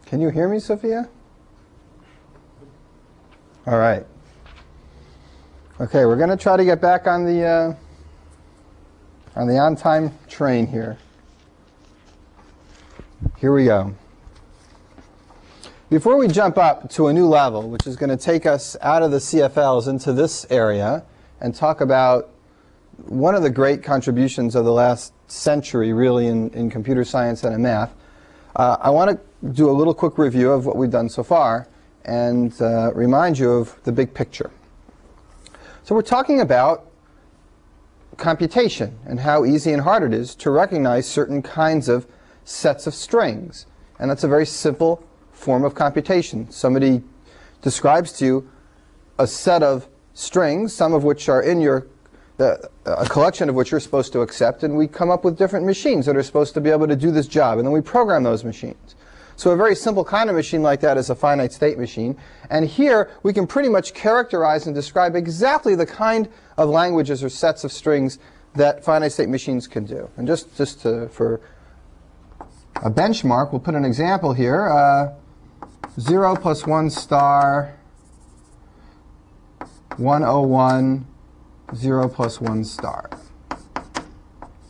Can you hear me, Sophia? All right. Okay, we're going to try to get back on the on-time train here. Here we go. Before we jump up to a new level, which is going to take us out of the CFLs into this area and talk about one of the great contributions of the last century, really, in computer science and in math, I want to do a little quick review of what we've done so far and remind you of the big picture. So we're talking about computation and how easy and hard it is to recognize certain kinds of sets of strings. And that's a very simple form of computation. Somebody describes to you a set of strings, some of which are in a collection of which you're supposed to accept, and we come up with different machines that are supposed to be able to do this job, and then we program those machines. So a very simple kind of machine like that is a finite state machine, and here we can pretty much characterize and describe exactly the kind of languages or sets of strings that finite state machines can do. And for a benchmark, we'll put an example here. 0 plus 1 star, 101, 0 plus 1 star.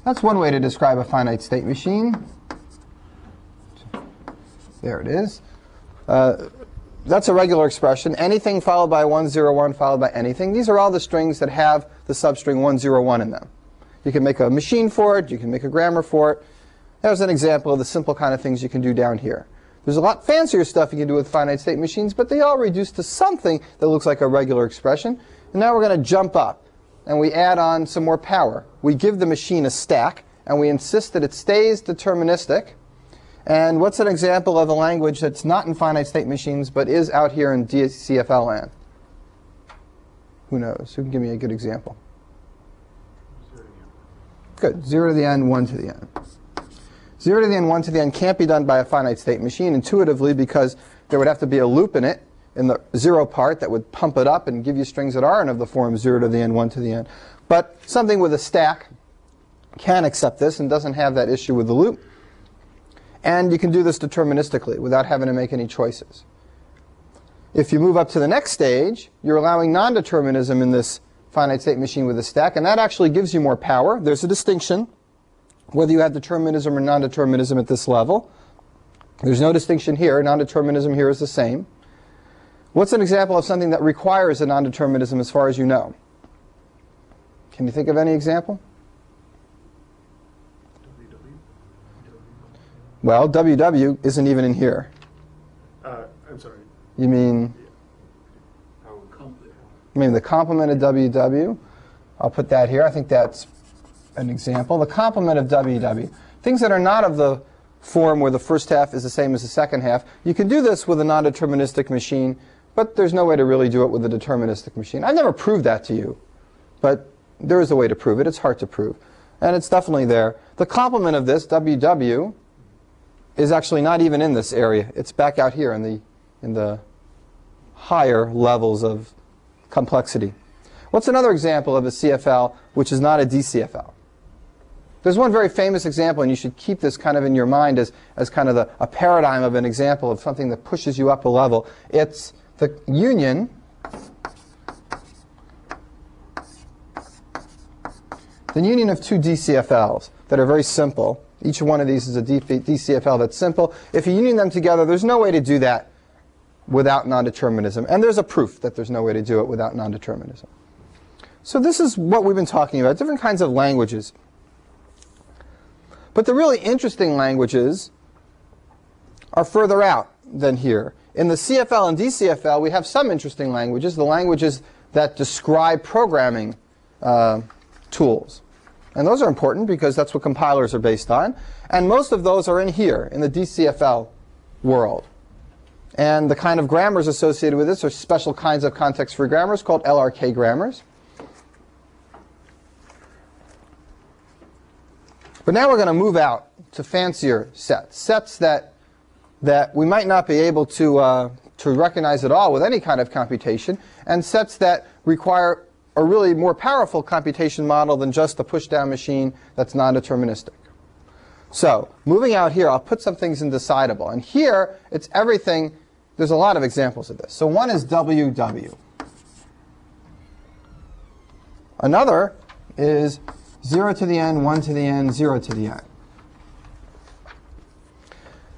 That's one way to describe a finite state machine. There it is. That's a regular expression. Anything followed by 101 followed by anything. These are all the strings that have the substring 101 in them. You can make a machine for it. You can make a grammar for it. There's an example of the simple kind of things you can do down here. There's a lot fancier stuff you can do with finite state machines, but they all reduce to something that looks like a regular expression. And now we're going to jump up, and we add on some more power. We give the machine a stack, and we insist that it stays deterministic. And what's an example of a language that's not in finite state machines, but is out here in CFL land? Who knows? Who can give me a good example? 0 to the n. Good. 0 to the n, 1 to the n. 0 to the n, 1 to the n can't be done by a finite state machine intuitively because there would have to be a loop in it, in the 0 part, that would pump it up and give you strings that aren't of the form 0 to the n, 1 to the n. But something with a stack can accept this and doesn't have that issue with the loop. And you can do this deterministically without having to make any choices. If you move up to the next stage, you're allowing non-determinism in this finite state machine with a stack, and that actually gives you more power. There's a distinction whether you have determinism or non-determinism at this level. There's no distinction here. Non-determinism here is the same. What's an example of something that requires a non-determinism as far as you know? Can you think of any example? Well, WW isn't even in here. I'm sorry. You mean? You mean the complement of WW? I'll put that here. I think that's an example. The complement of WW. Things that are not of the form where the first half is the same as the second half. You can do this with a non-deterministic machine, but there's no way to really do it with a deterministic machine. I've never proved that to you, but there is a way to prove it. It's hard to prove, and it's definitely there. The complement of this, WW, is actually not even in this area. It's back out here in the higher levels of complexity. What's another example of a CFL which is not a DCFL? There's one very famous example, and you should keep this kind of in your mind as kind of a paradigm of an example of something that pushes you up a level. It's the union of two DCFLs that are very simple. Each one of these is a DCFL that's simple. If you union them together, there's no way to do that without non-determinism. And there's a proof that there's no way to do it without non-determinism. So this is what we've been talking about, different kinds of languages. But the really interesting languages are further out than here. In the CFL and DCFL, we have some interesting languages, the languages that describe programming tools. And those are important because that's what compilers are based on. And most of those are in here, in the DCFL world. And the kind of grammars associated with this are special kinds of context-free grammars called LRK grammars. But now we're going to move out to fancier sets that we might not be able to recognize at all with any kind of computation, and sets that require a really more powerful computation model than just a push-down machine that's non-deterministic. So moving out here, I'll put some things in decidable. And here, it's everything. There's a lot of examples of this. So one is WW. Another is 0 to the n, 1 to the n, 0 to the n.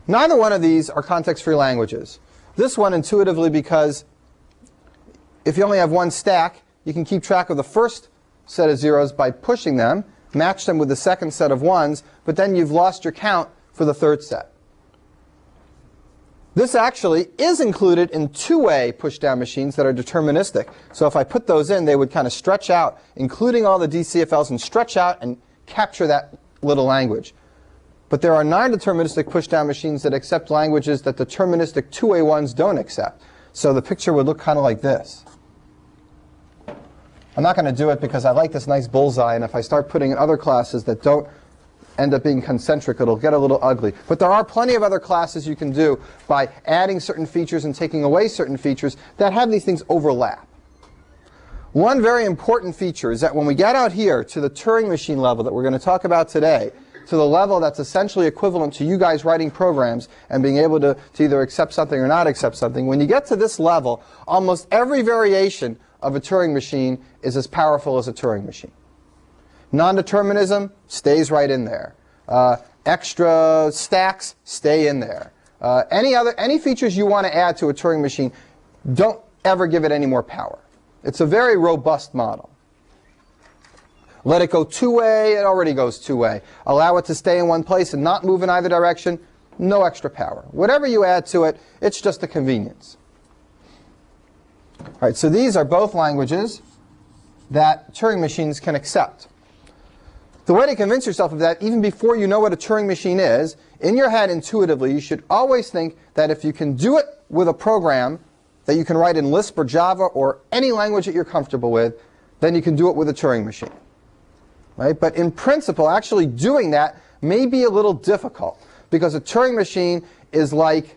Neither one of these are context-free languages. This one intuitively because if you only have one stack, you can keep track of the first set of zeros by pushing them, match them with the second set of ones, but then you've lost your count for the third set. This actually is included in two-way push-down machines that are deterministic. So if I put those in, they would kind of stretch out, including all the DCFLs, and stretch out and capture that little language. But there are non-deterministic push-down machines that accept languages that deterministic two-way ones don't accept. So the picture would look kind of like this. I'm not going to do it because I like this nice bullseye, and if I start putting in other classes that don't end up being concentric, it'll get a little ugly. But there are plenty of other classes you can do by adding certain features and taking away certain features that have these things overlap. One very important feature is that when we get out here to the Turing machine level that we're going to talk about today, to the level that's essentially equivalent to you guys writing programs and being able to either accept something or not accept something, when you get to this level, almost every variation of a Turing machine is as powerful as a Turing machine. Non-determinism stays right in there. Extra stacks stay in there. Any features you want to add to a Turing machine, don't ever give it any more power. It's a very robust model. Let it go two-way, it already goes two-way. Allow it to stay in one place and not move in either direction, no extra power. Whatever you add to it, it's just a convenience. All right, so these are both languages that Turing machines can accept. The way to convince yourself of that, even before you know what a Turing machine is, in your head intuitively, you should always think that if you can do it with a program that you can write in Lisp or Java or any language that you're comfortable with, then you can do it with a Turing machine. Right? But in principle, actually doing that may be a little difficult because a Turing machine is like,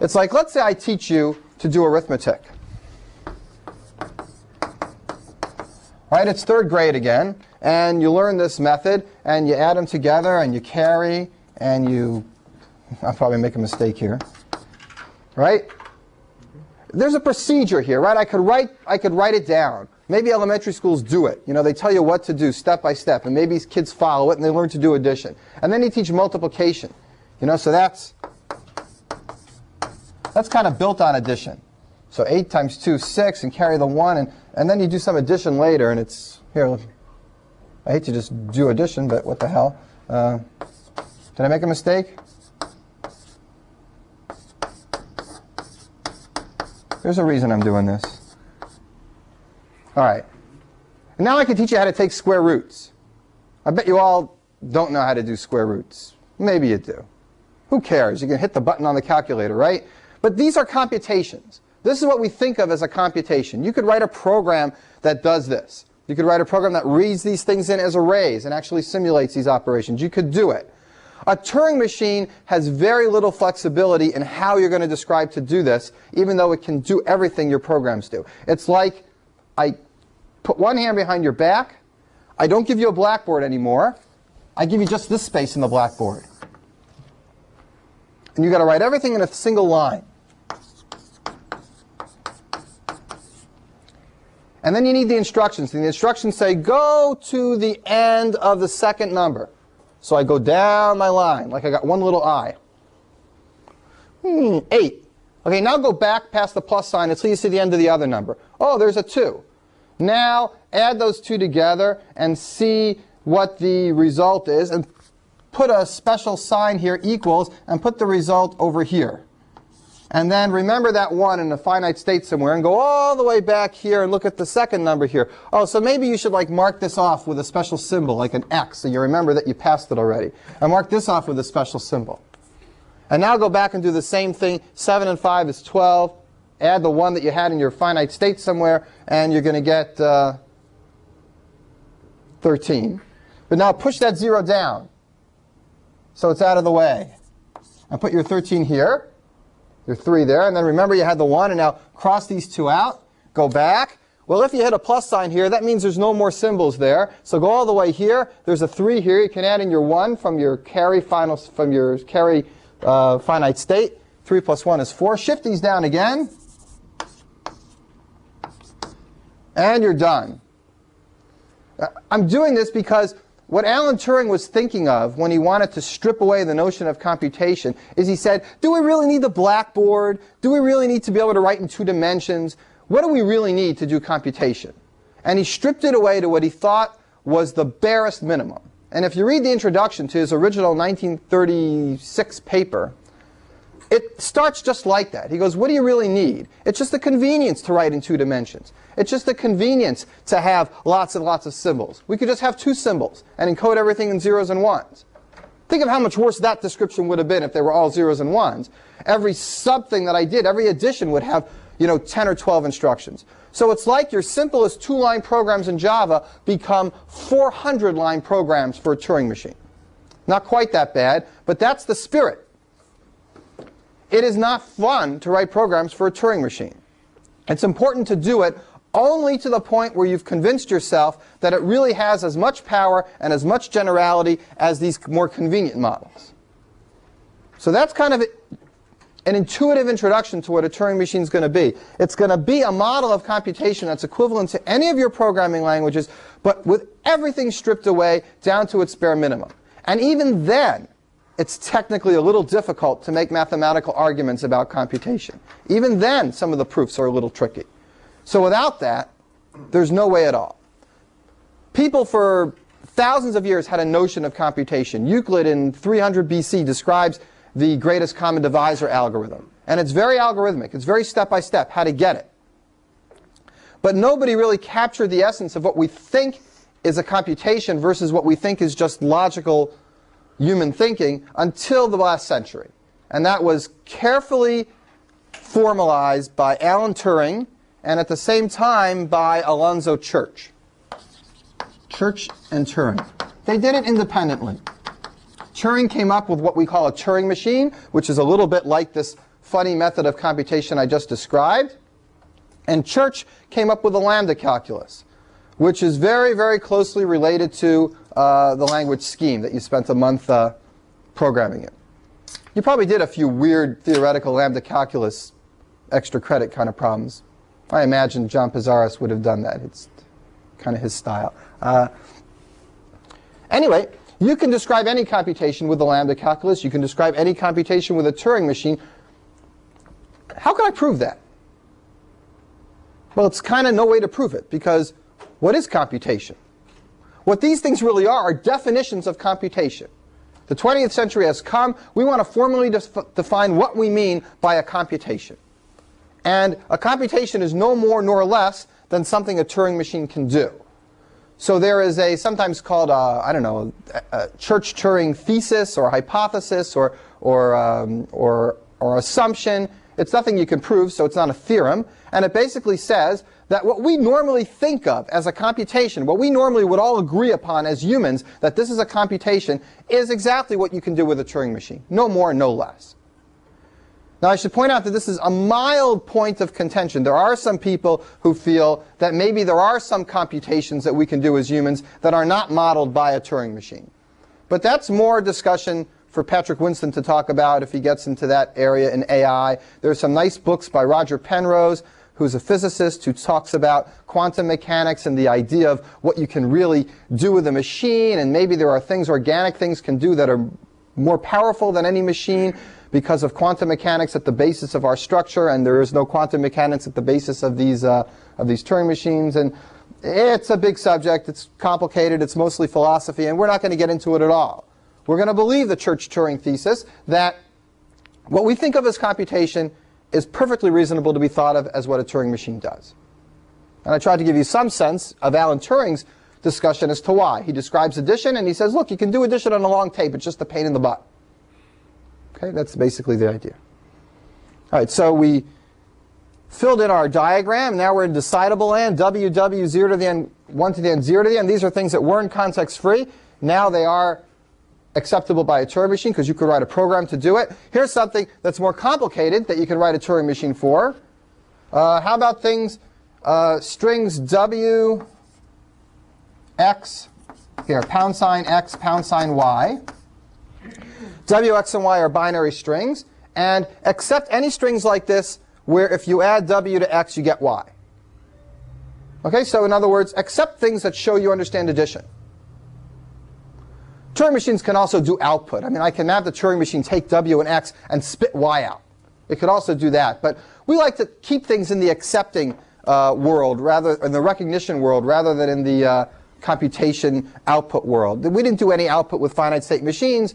it's like, let's say I teach you to do arithmetic. Right? It's third grade again, and you learn this method, and you add them together, and you carry, and you, I'll probably make a mistake here. Right? There's a procedure here, right? I could write it down. Maybe elementary schools do it. You know, they tell you what to do step by step, and maybe kids follow it, and they learn to do addition. And then you teach multiplication. You know, so that's kind of built on addition. So 8 times 2 is 6, and carry the 1, and then you do some addition later, and it's, here, I hate to just do addition, but what the hell. Did I make a mistake? There's a reason I'm doing this. All right. And now I can teach you how to take square roots. I bet you all don't know how to do square roots. Maybe you do. Who cares? You can hit the button on the calculator, right? But these are computations. This is what we think of as a computation. You could write a program that does this. You could write a program that reads these things in as arrays and actually simulates these operations. You could do it. A Turing machine has very little flexibility in how you're going to describe to do this, even though it can do everything your programs do. It's like I put one hand behind your back. I don't give you a blackboard anymore. I give you just this space in the blackboard. And you've got to write everything in a single line. And then you need the instructions. And the instructions say, go to the end of the second number. So I go down my line, like I got one little I. 8. Okay, now go back past the plus sign until you see the end of the other number. Oh, there's a 2. Now add those two together and see what the result is, and put a special sign here, equals, and put the result over here. And then remember that 1 in a finite state somewhere and go all the way back here and look at the second number here. Oh, so maybe you should like mark this off with a special symbol, like an X, so you remember that you passed it already. And mark this off with a special symbol. And now go back and do the same thing. 7 and 5 is 12. Add the 1 that you had in your finite state somewhere, and you're going to get 13. But now push that 0 down so it's out of the way. And put your 13 here, your 3 there, and then remember you had the 1, and now cross these two out. Go back. Well, if you hit a plus sign here, that means there's no more symbols there. So go all the way here. There's a 3 here. You can add in your 1 from your carry finite state. 3 plus 1 is 4. Shift these down again. And you're done. I'm doing this because what Alan Turing was thinking of when he wanted to strip away the notion of computation is he said, do we really need the blackboard? Do we really need to be able to write in 2 dimensions? What do we really need to do computation? And he stripped it away to what he thought was the barest minimum. And if you read the introduction to his original 1936 paper, it starts just like that. He goes, what do you really need? It's just the convenience to write in 2 dimensions. It's just the convenience to have lots and lots of symbols. We could just have 2 symbols and encode everything in 0s and 1s. Think of how much worse that description would have been if they were all 0s and 1s. Every something that I did, every addition would have 10 or 12 instructions. So it's like your simplest 2-line programs in Java become 400-line programs for a Turing machine. Not quite that bad, but that's the spirit. It is not fun to write programs for a Turing machine. It's important to do it only to the point where you've convinced yourself that it really has as much power and as much generality as these more convenient models. So that's kind of an intuitive introduction to what a Turing machine is going to be. It's going to be a model of computation that's equivalent to any of your programming languages, but with everything stripped away down to its bare minimum. And even then, it's technically a little difficult to make mathematical arguments about computation. Even then, some of the proofs are a little tricky. So without that, there's no way at all. People for thousands of years had a notion of computation. Euclid in 300 BC describes the greatest common divisor algorithm. And it's very algorithmic. It's very step-by-step how to get it. But nobody really captured the essence of what we think is a computation versus what we think is just logical human thinking until the last century. And that was carefully formalized by Alan Turing and at the same time by Alonzo Church. Church and Turing. They did it independently. Turing came up with what we call a Turing machine, which is a little bit like this funny method of computation I just described. And Church came up with the lambda calculus, which is very, very closely related to the language scheme that you spent a month programming in. You probably did a few weird theoretical lambda calculus extra credit kind of problems. I imagine John Pizarros would have done that. It's kind of his style. Anyway, you can describe any computation with the lambda calculus. You can describe any computation with a Turing machine. How can I prove that? Well, it's kind of no way to prove it, because what is computation? What these things really are definitions of computation. The 20th century has come. We want to formally define what we mean by a computation. And a computation is no more nor less than something a Turing machine can do. So there is a sometimes called, I don't know, a Church-Turing thesis or hypothesis or assumption. It's nothing you can prove, so it's not a theorem. And it basically says that what we normally think of as a computation, what we normally would all agree upon as humans, that this is a computation, is exactly what you can do with a Turing machine. No more, no less. Now, I should point out that this is a mild point of contention. There are some people who feel that maybe there are some computations that we can do as humans that are not modeled by a Turing machine. But that's more discussion for Patrick Winston to talk about if he gets into that area in AI. There's some nice books by Roger Penrose, who's a physicist, who talks about quantum mechanics and the idea of what you can really do with a machine, and maybe there are things organic things can do that are more powerful than any machine because of quantum mechanics at the basis of our structure, and there is no quantum mechanics at the basis of these Turing machines. And it's a big subject, it's complicated, it's mostly philosophy, and we're not going to get into it at all. We're going to believe the Church-Turing thesis that what we think of as computation is perfectly reasonable to be thought of as what a Turing machine does. And I tried to give you some sense of Alan Turing's discussion as to why. He describes addition, and he says, look, you can do addition on a long tape, it's just a pain in the butt. Okay, that's basically the idea. All right, so we filled in our diagram. Now we're in decidable land, W, 0 to the n, 1 to the n, 0 to the n. These are things that weren't context-free. Now they are acceptable by a Turing machine because you could write a program to do it. Here's something that's more complicated that you could write a Turing machine for. How about things, strings W, X, here, $X, $Y. W, X, and Y are binary strings. And accept any strings like this where if you add W to X, you get Y. Okay, so in other words, accept things that show you understand addition. Turing machines can also do output. I mean, I can have the Turing machine take W and X and spit Y out. It could also do that. But we like to keep things in the accepting world, rather in the recognition world, rather than in the computation output world. We didn't do any output with finite state machines,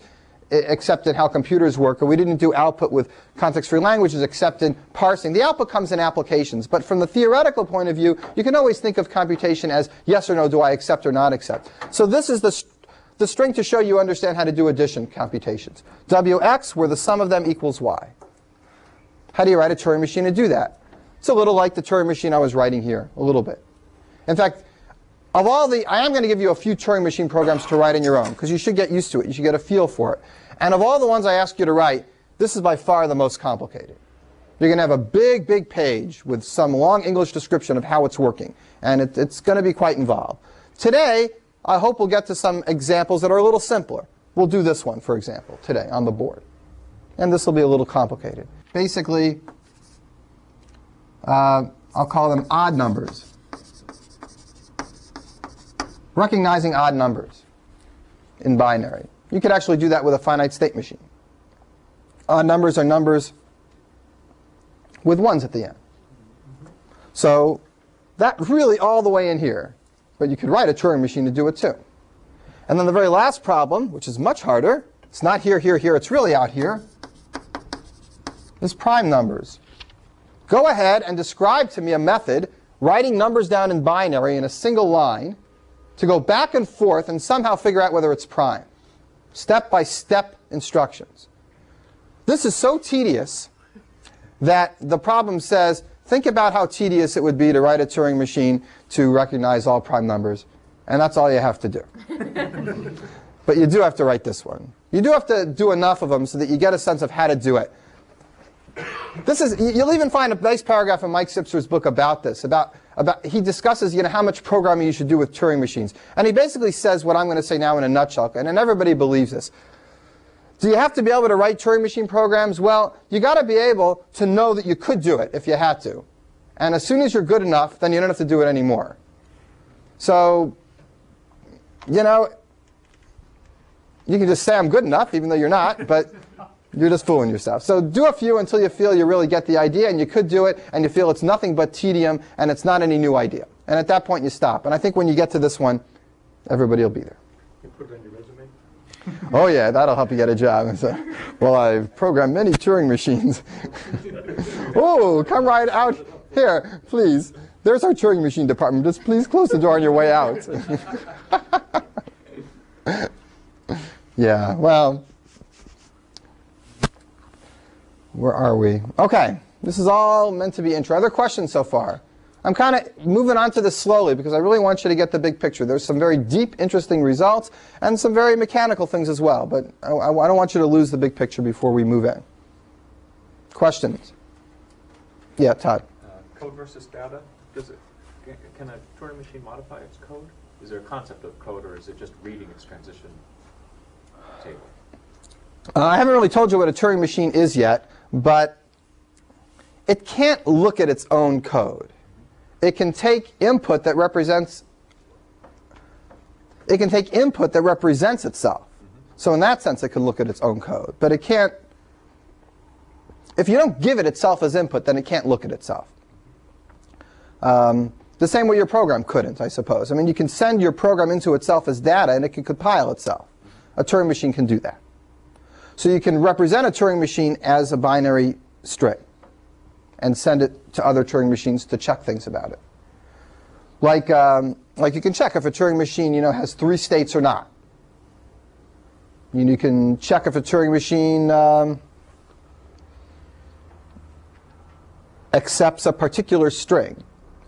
except in how computers work, or we didn't do output with context-free languages except in parsing. The output comes in applications, but from the theoretical point of view, you can always think of computation as yes or no, do I accept or not accept. So this is the string to show you understand how to do addition computations. Wx, where the sum of them equals y. How do you write a Turing machine to do that? It's a little like the Turing machine I was writing here, a little bit. In fact, of all I am going to give you a few Turing machine programs to write on your own, because you should get used to it. You should get a feel for it. And of all the ones I ask you to write, this is by far the most complicated. You're going to have a big, big page with some long English description of how it's working. And it's going to be quite involved. Today, I hope we'll get to some examples that are a little simpler. We'll do this one, for example, today on the board. And this will be a little complicated. Basically, I'll call them odd numbers. Recognizing odd numbers in binary. You could actually do that with a finite state machine. Odd numbers are numbers with ones at the end. So that really all the way in here. But you could write a Turing machine to do it too. And then the very last problem, which is much harder, it's not here, here, here, it's really out here, is prime numbers. Go ahead and describe to me a method writing numbers down in binary in a single line to go back and forth and somehow figure out whether it's prime. Step-by-step instructions. This is so tedious that the problem says, think about how tedious it would be to write a Turing machine to recognize all prime numbers. And that's all you have to do. But you do have to write this one. You do have to do enough of them so that you get a sense of how to do it. You'll even find a nice paragraph in Mike Sipser's book about this. He discusses how much programming you should do with Turing machines. And he basically says what I'm going to say now in a nutshell. And everybody believes this. Do you have to be able to write Turing machine programs? Well, you got to be able to know that you could do it if you had to. And as soon as you're good enough, then you don't have to do it anymore. So, you can just say I'm good enough, even though you're not, but you're just fooling yourself. So do a few until you feel you really get the idea, and you could do it, and you feel it's nothing but tedium, and it's not any new idea. And at that point, you stop. And I think when you get to this one, everybody will be there. You put it on your resume? Oh, yeah, that'll help you get a job. And say, well, I've programmed many Turing machines. Oh, come right out here, please. There's our Turing machine department. Just please close the door on your way out. Yeah, well, where are we? OK, this is all meant to be intro. Other questions so far? I'm kind of moving on to this slowly because I really want you to get the big picture. There's some very deep, interesting results and some very mechanical things as well. But I don't want you to lose the big picture before we move in. Questions? Yeah, Todd. Code versus data. Can a Turing machine modify its code? Is there a concept of code, or is it just reading its transition table? I haven't really told you what a Turing machine is yet, but it can't look at its own code. It can take input that represents itself. So in that sense, it can look at its own code. But it can't, if you don't give it itself as input, then it can't look at itself. The same way your program couldn't, I suppose. I mean, you can send your program into itself as data, and it can compile itself. A Turing machine can do that. So you can represent a Turing machine as a binary string and send it to other Turing machines to check things about it. Like you can check if a Turing machine, has 3 states or not. You can check if a Turing machine accepts a particular string.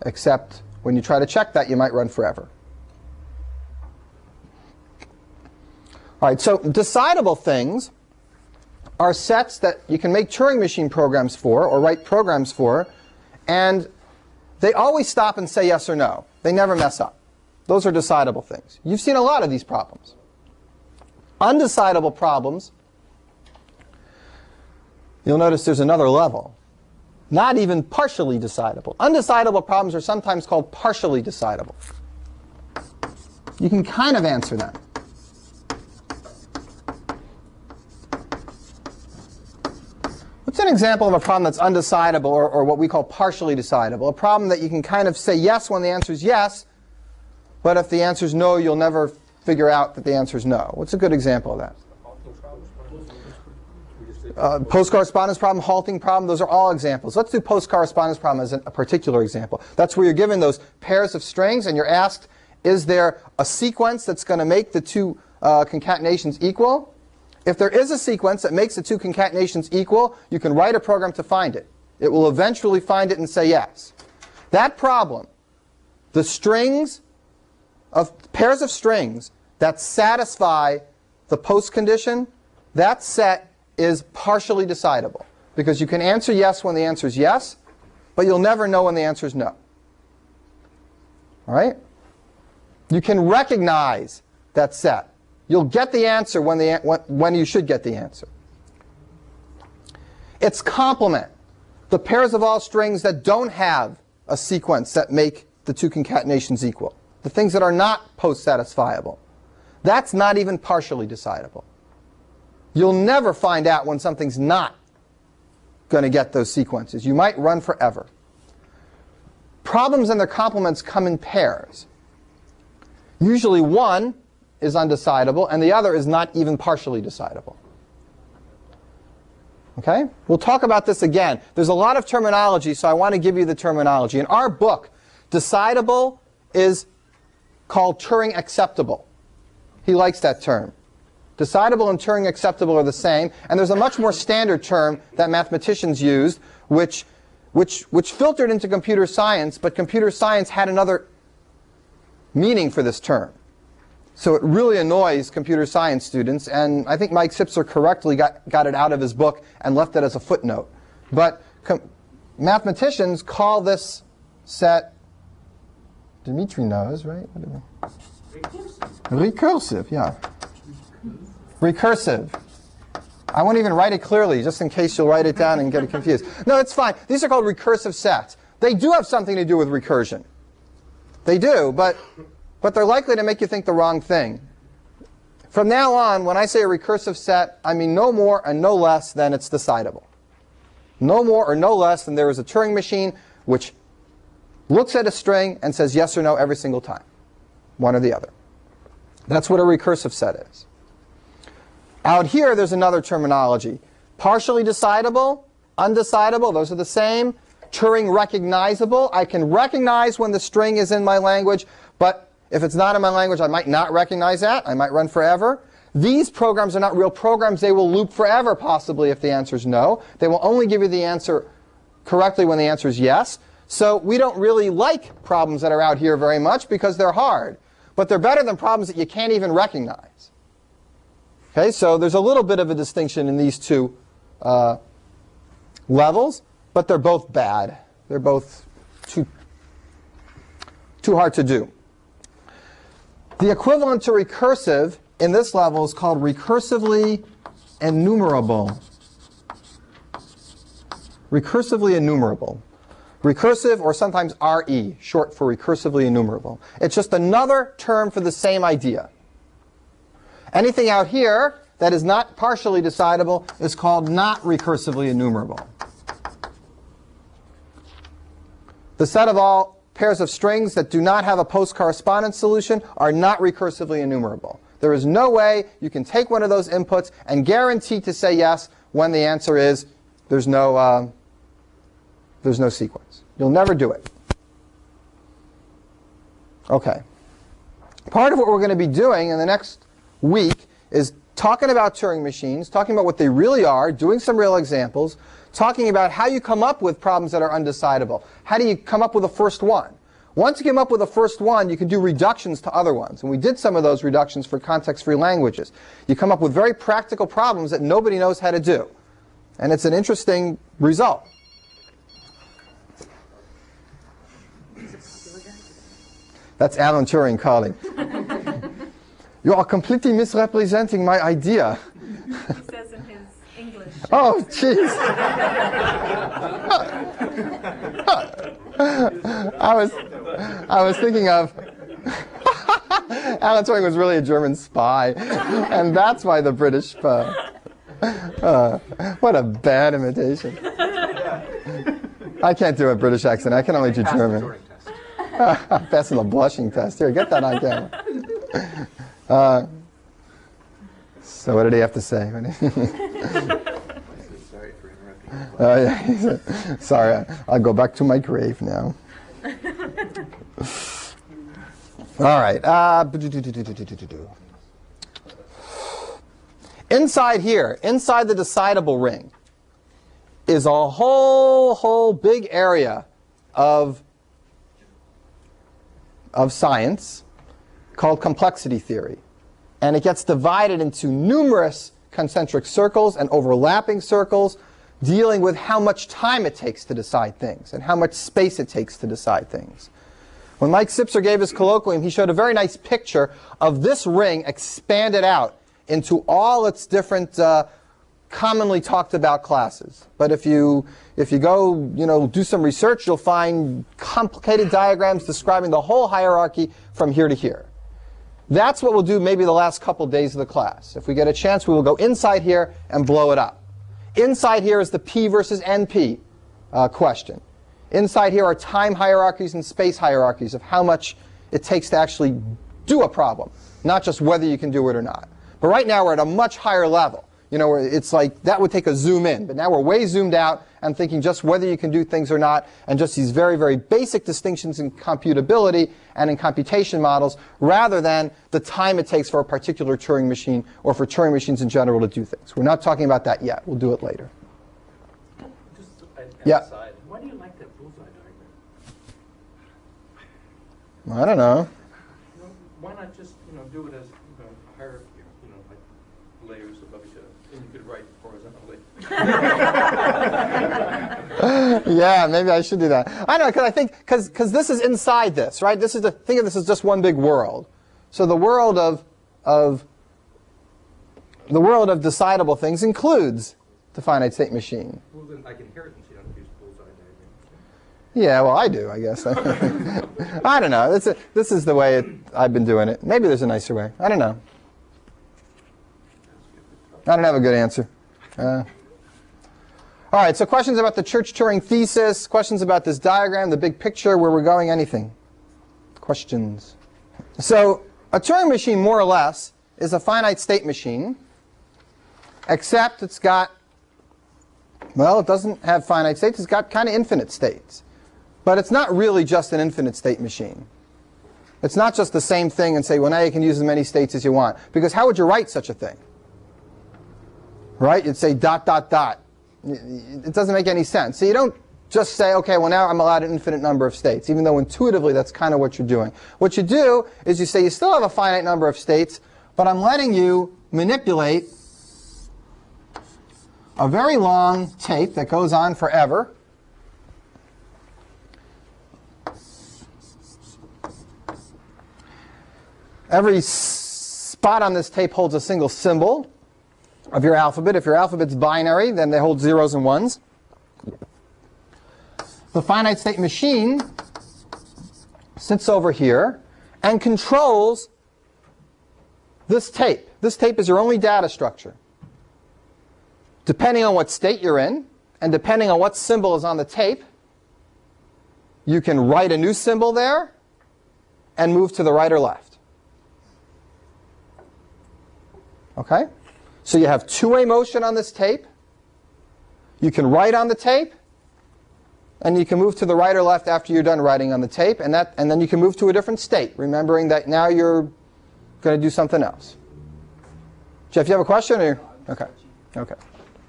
Except when you try to check that, you might run forever. All right, so decidable things are sets that you can make Turing machine programs for or write programs for, and they always stop and say yes or no. They never mess up. Those are decidable things. You've seen a lot of these problems. Undecidable problems, you'll notice there's another level. Not even partially decidable. Undecidable problems are sometimes called partially decidable. You can kind of answer them. What's an example of a problem that's undecidable or what we call partially decidable? A problem that you can kind of say yes when the answer is yes, but if the answer is no, you'll never figure out that the answer is no. What's a good example of that? Post-correspondence problem, halting problem, those are all examples. Let's do post-correspondence problem as a particular example. That's where you're given those pairs of strings and you're asked, is there a sequence that's going to make the 2 concatenations equal? If there is a sequence that makes the 2 concatenations equal, you can write a program to find it. It will eventually find it and say yes. That problem, the pairs of strings that satisfy the post condition, that set is partially decidable. Because you can answer yes when the answer is yes, but you'll never know when the answer is no. All right? You can recognize that set. You'll get the answer when you should get the answer. Its complement, the pairs of all strings that don't have a sequence that make the 2 concatenations equal, the things that are not post-satisfiable, that's not even partially decidable. You'll never find out when something's not going to get those sequences. You might run forever. Problems and their complements come in pairs. Usually one is undecidable and the other is not even partially decidable. Okay? We'll talk about this again. There's a lot of terminology, so I want to give you the terminology. In our book, decidable is called Turing acceptable. He likes that term. Decidable and Turing acceptable are the same, and there's a much more standard term that mathematicians used, which filtered into computer science, but computer science had another meaning for this term. So it really annoys computer science students, and I think Mike Sipser correctly got it out of his book and left it as a footnote. But mathematicians call this set, Dimitri knows, right? Recursive, yeah. Recursive. I won't even write it clearly, just in case you'll write it down and get it confused. No, it's fine. These are called recursive sets. They do have something to do with recursion. They do, but they're likely to make you think the wrong thing. From now on, when I say a recursive set, I mean no more and no less than it's decidable. No more or no less than there is a Turing machine which looks at a string and says yes or no every single time. One or the other. That's what a recursive set is. Out here, there's another terminology. Partially decidable, undecidable, those are the same. Turing recognizable. I can recognize when the string is in my language, but if it's not in my language, I might not recognize that. I might run forever. These programs are not real programs. They will loop forever, possibly, if the answer is no. They will only give you the answer correctly when the answer is yes. So we don't really like problems that are out here very much because they're hard. But they're better than problems that you can't even recognize. Okay, so there's a little bit of a distinction in these two levels, but they're both bad. They're both too hard to do. The equivalent to recursive in this level is called recursively enumerable. Recursively enumerable. Recursive, or sometimes RE, short for recursively enumerable. It's just another term for the same idea. Anything out here that is not partially decidable is called not recursively enumerable. The set of all pairs of strings that do not have a post-correspondence solution are not recursively enumerable. There is no way you can take one of those inputs and guarantee to say yes when the answer is there's no sequence. You'll never do it. Okay. Part of what we're going to be doing in the next week is talking about Turing machines, talking about what they really are, doing some real examples, talking about how you come up with problems that are undecidable. How do you come up with a first one? Once you come up with a first one, you can do reductions to other ones. And we did some of those reductions for context-free languages. You come up with very practical problems that nobody knows how to do. And it's an interesting result. That's Alan Turing calling. You are completely misrepresenting my idea. He says in his English. Oh, jeez. I was thinking of Alan Turing was really a German spy, and that's why the British. What a bad imitation. I can't do a British accent. I can only do German. Passing the blushing test. Here, get that on camera. So what did he have to say? Sorry for interrupting. Yeah, sorry, I'll go back to my grave now. All right. Inside here, inside the decidable ring, is a whole big area of science called complexity theory. And it gets divided into numerous concentric circles and overlapping circles, dealing with how much time it takes to decide things and how much space it takes to decide things. When Mike Sipser gave his colloquium, he showed a very nice picture of this ring expanded out into all its different commonly talked about classes. But if you go, do some research, you'll find complicated diagrams describing the whole hierarchy from here to here. That's what we'll do maybe the last couple days of the class. If we get a chance, we will go inside here and blow it up. Inside here is the P versus NP question. Inside here are time hierarchies and space hierarchies of how much it takes to actually do a problem, not just whether you can do it or not. But right now we're at a much higher level. Where it's like that would take a zoom in. But now we're way zoomed out and thinking just whether you can do things or not, and just these very, very basic distinctions in computability and in computation models, rather than the time it takes for a particular Turing machine or for Turing machines in general to do things. We're not talking about that yet. We'll do it later. Just Yeah. aside, why do you like that bullseye diagram? I don't know. Why not just do it as hierarchy, like layers above each other, and you could write horizontally. Yeah, maybe I should do that. I don't know, because this is inside this, right? Think of this as just one big world. So the world of decidable things includes the finite state machine. Well, then, like inheritance, you don't use bullseye diagrams. Yeah, well, I do, I guess. I don't know. This is the way I've been doing it. Maybe there's a nicer way. I don't know. I don't have a good answer. All right, so questions about the Church-Turing thesis, questions about this diagram, the big picture, where we're going, anything? Questions? So a Turing machine, more or less, is a finite state machine, except it's got, well, it doesn't have finite states. It's got kind of infinite states. But it's not really just an infinite state machine. It's not just the same thing and say, well, now you can use as many states as you want. Because how would you write such a thing? Right? You'd say ... It doesn't make any sense. So you don't just say, okay, well, now I'm allowed an infinite number of states, even though intuitively that's kind of what you're doing. What you do is you say you still have a finite number of states, but I'm letting you manipulate a very long tape that goes on forever. Every spot on this tape holds a single symbol of your alphabet. If your alphabet's binary, then they hold zeros and ones. the finite state machine sits over here and controls this tape. This tape is your only data structure. Depending on what state you're in, and depending on what symbol is on the tape, you can write a new symbol there and move to the right or left. Okay? So you have two-way motion on this tape. You can write on the tape, and you can move to the right or left after you're done writing on the tape, and then you can move to a different state, remembering that now you're going to do something else. Jeff, you have a question? Or? Okay. Okay.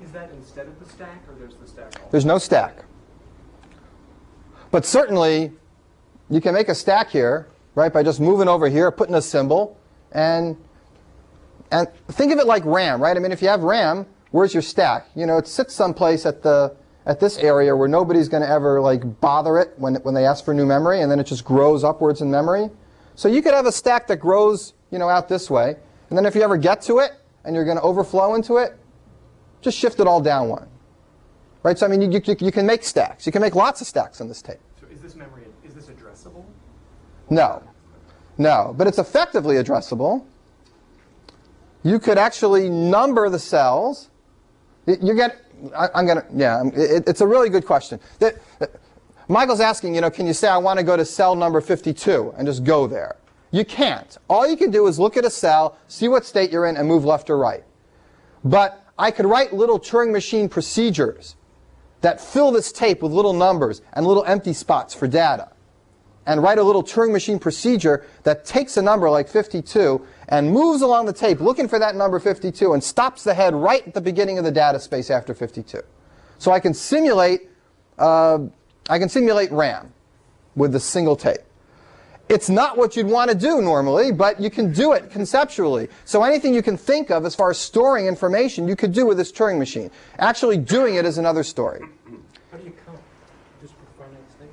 Is that instead of the stack, or there's the stack also? There's no stack. But certainly, you can make a stack here, right, by just moving over here, putting a symbol, and think of it like RAM, right? I mean, if you have RAM, where's your stack? You know, it sits someplace at this area where nobody's going to ever like bother it when they ask for new memory, and then it just grows upwards in memory. So you could have a stack that grows, you know, out this way, and then if you ever get to it and you're going to overflow into it, just shift it all down one. Right? So I mean, you can make stacks. You can make lots of stacks on this tape. So is this memory, is this addressable? No. No. But it's effectively addressable. You could actually number the cells. You get, I'm going to, yeah, it's a really good question. Michael's asking, you know, can you say I want to go to cell number 52 and just go there? You can't. All you can do is look at a cell, see what state you're in, and move left or right. But I could write little Turing machine procedures that fill this tape with little numbers and little empty spots for data, and write a little Turing machine procedure that takes a number like 52 and moves along the tape looking for that number 52 and stops the head right at the beginning of the data space after 52. So I can simulate RAM with the single tape. It's not what you'd want to do normally, but you can do it conceptually. So anything you can think of as far as storing information, you could do with this Turing machine. Actually doing it is another story. How do you count? Just for finite state?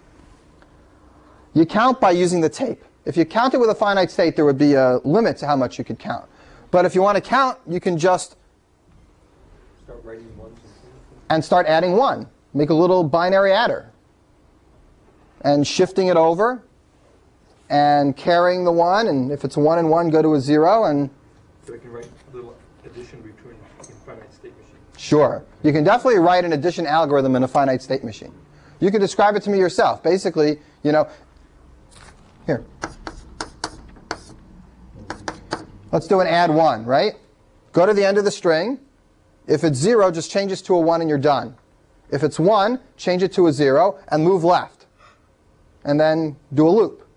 You count by using the tape. If you count it with a finite state, there would be a limit to how much you could count. But if you want to count, you can just Start writing ones and start adding 1. Make a little binary adder. And shifting it over and carrying the 1, and if it's 1 and 1, go to a 0, and So I can write a little addition between finite state machine. sure. You can definitely write an addition algorithm in a finite state machine. You can describe it to me yourself. Basically, you know, here. Let's do an add 1, right? Go to the end of the string. If it's 0, just change this to a 1 and you're done. If it's 1, change it to a 0 and move left. And then do a loop.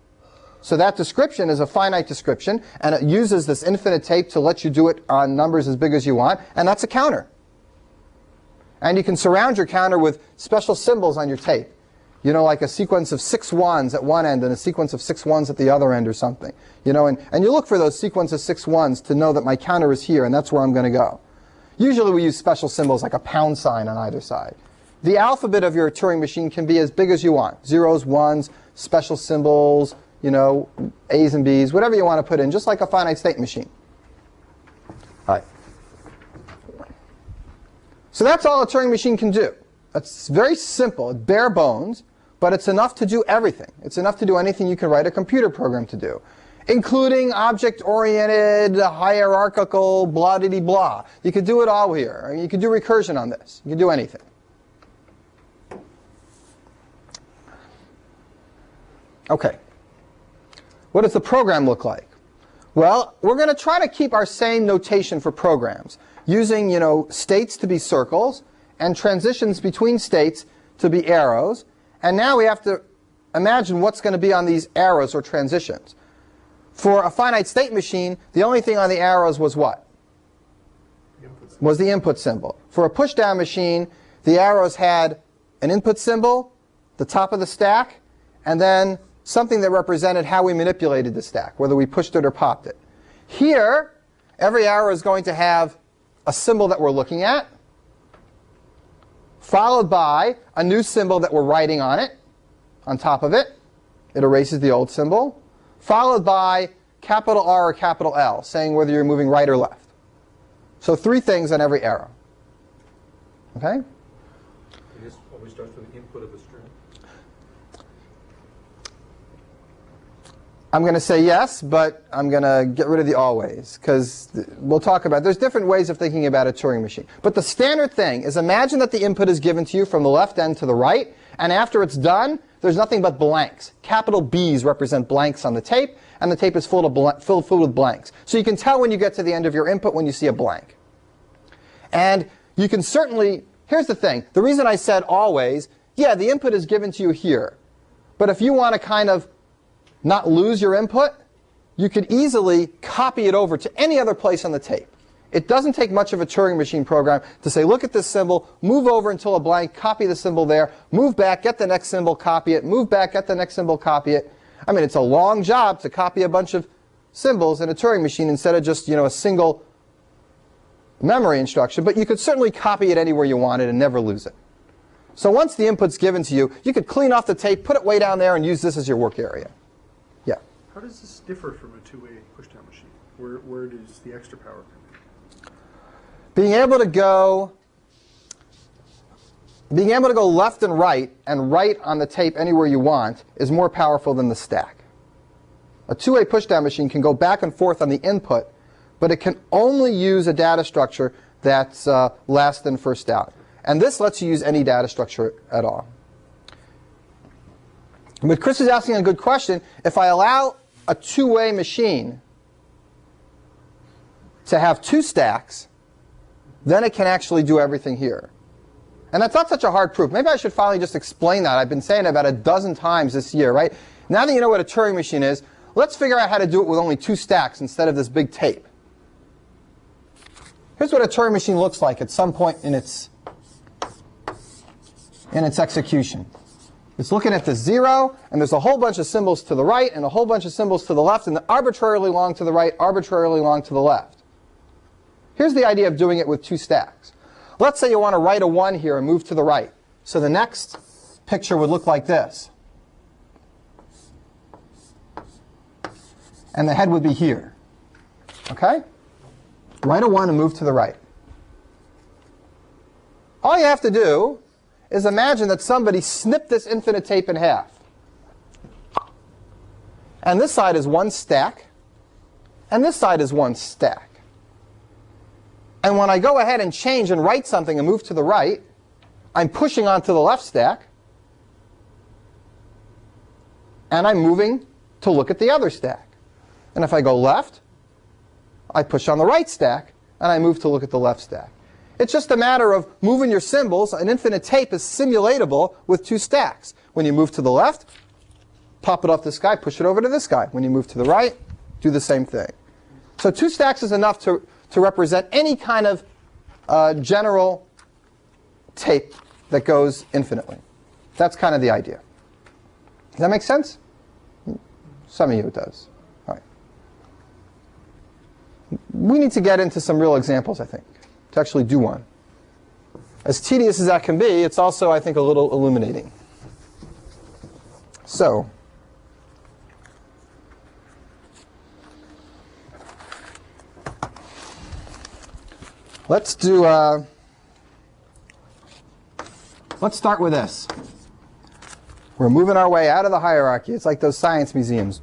So that description is a finite description, and it uses this infinite tape to let you do it on numbers as big as you want, and that's a counter. And you can surround your counter with special symbols on your tape. You know, like a sequence of 6 1s at one end and a sequence of 6 1s at the other end or something. You know, and you look for those sequence of 6 1s to know that my counter is here and that's where I'm going to go. Usually we use special symbols like a pound sign on either side. The alphabet of your Turing machine can be as big as you want. 0s, 1s, special symbols, you know, A's and B's, whatever you want to put in, just like a finite state machine. All right. So that's all a Turing machine can do. It's very simple, bare bones, but it's enough to do everything. It's enough to do anything you can write a computer program to do, including object-oriented, hierarchical, blah-diddy-blah. You could do it all here. I mean, you could do recursion on this. You could do anything. Okay. What does the program look like? Well, we're going to try to keep our same notation for programs, using, you know, states to be circles and transitions between states to be arrows. And now we have to imagine what's going to be on these arrows or transitions. For a finite state machine, the only thing on the arrows was what? Was the input symbol. For a push-down machine, the arrows had an input symbol, the top of the stack, and then something that represented how we manipulated the stack, whether we pushed it or popped it. Here, every arrow is going to have a symbol that we're looking at, followed by a new symbol that we're writing on it, on top of it. It erases the old symbol. Followed by capital R or capital L, saying whether you're moving right or left. So 3 things on every arrow. Okay? And this always starts with the input of a string. I'm going to say yes, but I'm going to get rid of the always, because we'll talk about, there's different ways of thinking about a Turing machine. But the standard thing is, imagine that the input is given to you from the left end to the right, and after it's done, there's nothing but blanks. Capital B's represent blanks on the tape, and the tape is filled with blanks. So you can tell when you get to the end of your input when you see a blank. And you can certainly, here's the thing, the reason I said always, yeah, the input is given to you here. But if you want to kind of not lose your input, you could easily copy it over to any other place on the tape. It doesn't take much of a Turing machine program to say, look at this symbol, move over until a blank, copy the symbol there, move back, get the next symbol, copy it, move back, get the next symbol, copy it. I mean, it's a long job to copy a bunch of symbols in a Turing machine instead of just, a single memory instruction, but you could certainly copy it anywhere you wanted and never lose it. So once the input's given to you, you could clean off the tape, put it way down there, and use this as your work area. Yeah? How does this differ from a two-way pushdown machine? Where does the extra power come in? Being able to go left and write on the tape anywhere you want is more powerful than the stack. A two-way pushdown machine can go back and forth on the input, but it can only use a data structure that's last in, first out. And this lets you use any data structure at all. But Chris is asking a good question. If I allow a two-way machine to have two stacks, then it can actually do everything here. And that's not such a hard proof. Maybe I should finally just explain that. I've been saying it about a dozen times this year, right? Now that you know what a Turing machine is, let's figure out how to do it with only two stacks instead of this big tape. Here's what a Turing machine looks like at some point in its execution. It's looking at the 0, and there's a whole bunch of symbols to the right and a whole bunch of symbols to the left, and arbitrarily long to the right, arbitrarily long to the left. Here's the idea of doing it with two stacks. Let's say you want to write a 1 here and move to the right. So the next picture would look like this. And the head would be here. Okay? Write a 1 and move to the right. All you have to do is imagine that somebody snipped this infinite tape in half. And this side is one stack, and this side is one stack. And when I go ahead and change and write something and move to the right, I'm pushing onto the left stack, and I'm moving to look at the other stack. And if I go left, I push on the right stack, and I move to look at the left stack. It's just a matter of moving your symbols. An infinite tape is simulatable with two stacks. When you move to the left, pop it off this guy, push it over to this guy. When you move to the right, do the same thing. So two stacks is enough to represent any kind of general tape that goes infinitely. That's kind of the idea. Does that make sense? Some of you it does. All right. We need to get into some real examples, I think, to actually do one. As tedious as that can be, it's also, I think, a little illuminating. So, let's start with this. We're moving our way out of the hierarchy. It's like those science museums.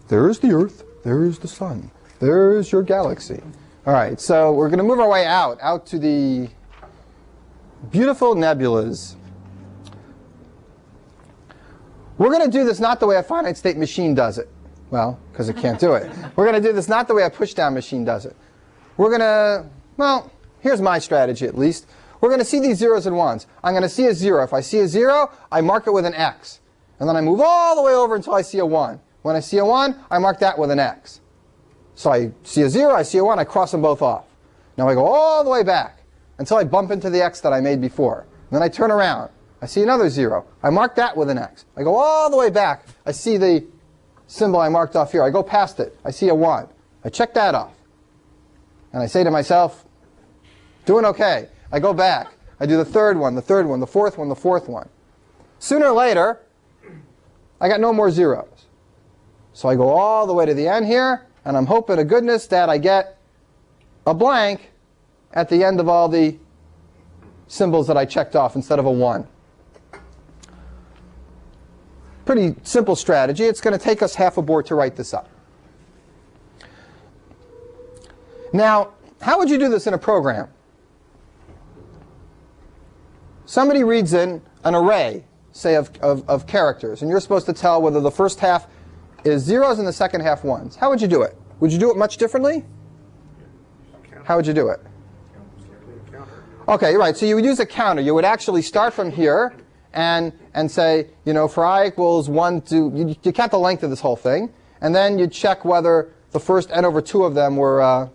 There's the Earth. There's the sun. There's your galaxy. All right, so we're going to move our way out to the beautiful nebulas. We're going to do this not the way a finite state machine does it. Well, because it can't do it. We're going to do this not the way a pushdown machine does it. We're going to, well, here's my strategy at least. We're going to see these zeros and ones. I'm going to see a 0. If I see a 0, I mark it with an X. And then I move all the way over until I see a 1. When I see a 1, I mark that with an X. So I see a 0, I see a 1, I cross them both off. Now I go all the way back until I bump into the X that I made before. Then I turn around. I see another 0. I mark that with an X. I go all the way back. I see the symbol I marked off here. I go past it. I see a 1. I check that off. And I say to myself, doing okay. I go back. I do the third one, the third one, the fourth one, the fourth one. Sooner or later, I got no more zeros. So I go all the way to the end here, and I'm hoping to goodness that I get a blank at the end of all the symbols that I checked off instead of a 1. pretty simple strategy. It's going to take us half a board to write this up. Now, how would you do this in a program? Somebody reads in an array, say, of characters, and you're supposed to tell whether the first half is zeros and the second half ones. How would you do it? Would you do it much differently? How would you do it? Okay, right. So you would use a counter. You would actually start from here and say, you know, for I equals 1, 2, you count the length of this whole thing, and then you check whether the first n over 2 of them were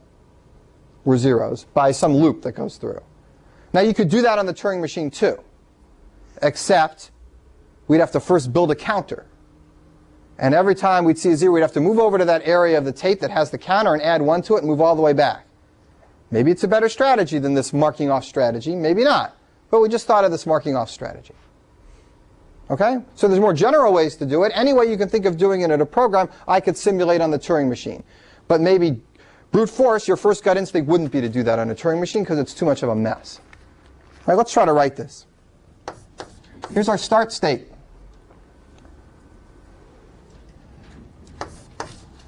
zeros by some loop that goes through. Now you could do that on the Turing machine too, except we'd have to first build a counter. And every time we'd see a 0, we'd have to move over to that area of the tape that has the counter and add 1 to it and move all the way back. Maybe it's a better strategy than this marking off strategy. Maybe not. But we just thought of this marking off strategy. Okay? So there's more general ways to do it. Any way you can think of doing it in a program, I could simulate on the Turing machine. But maybe brute force, your first gut instinct wouldn't be to do that on a Turing machine because it's too much of a mess. All right, let's try to write this. Here's our start state.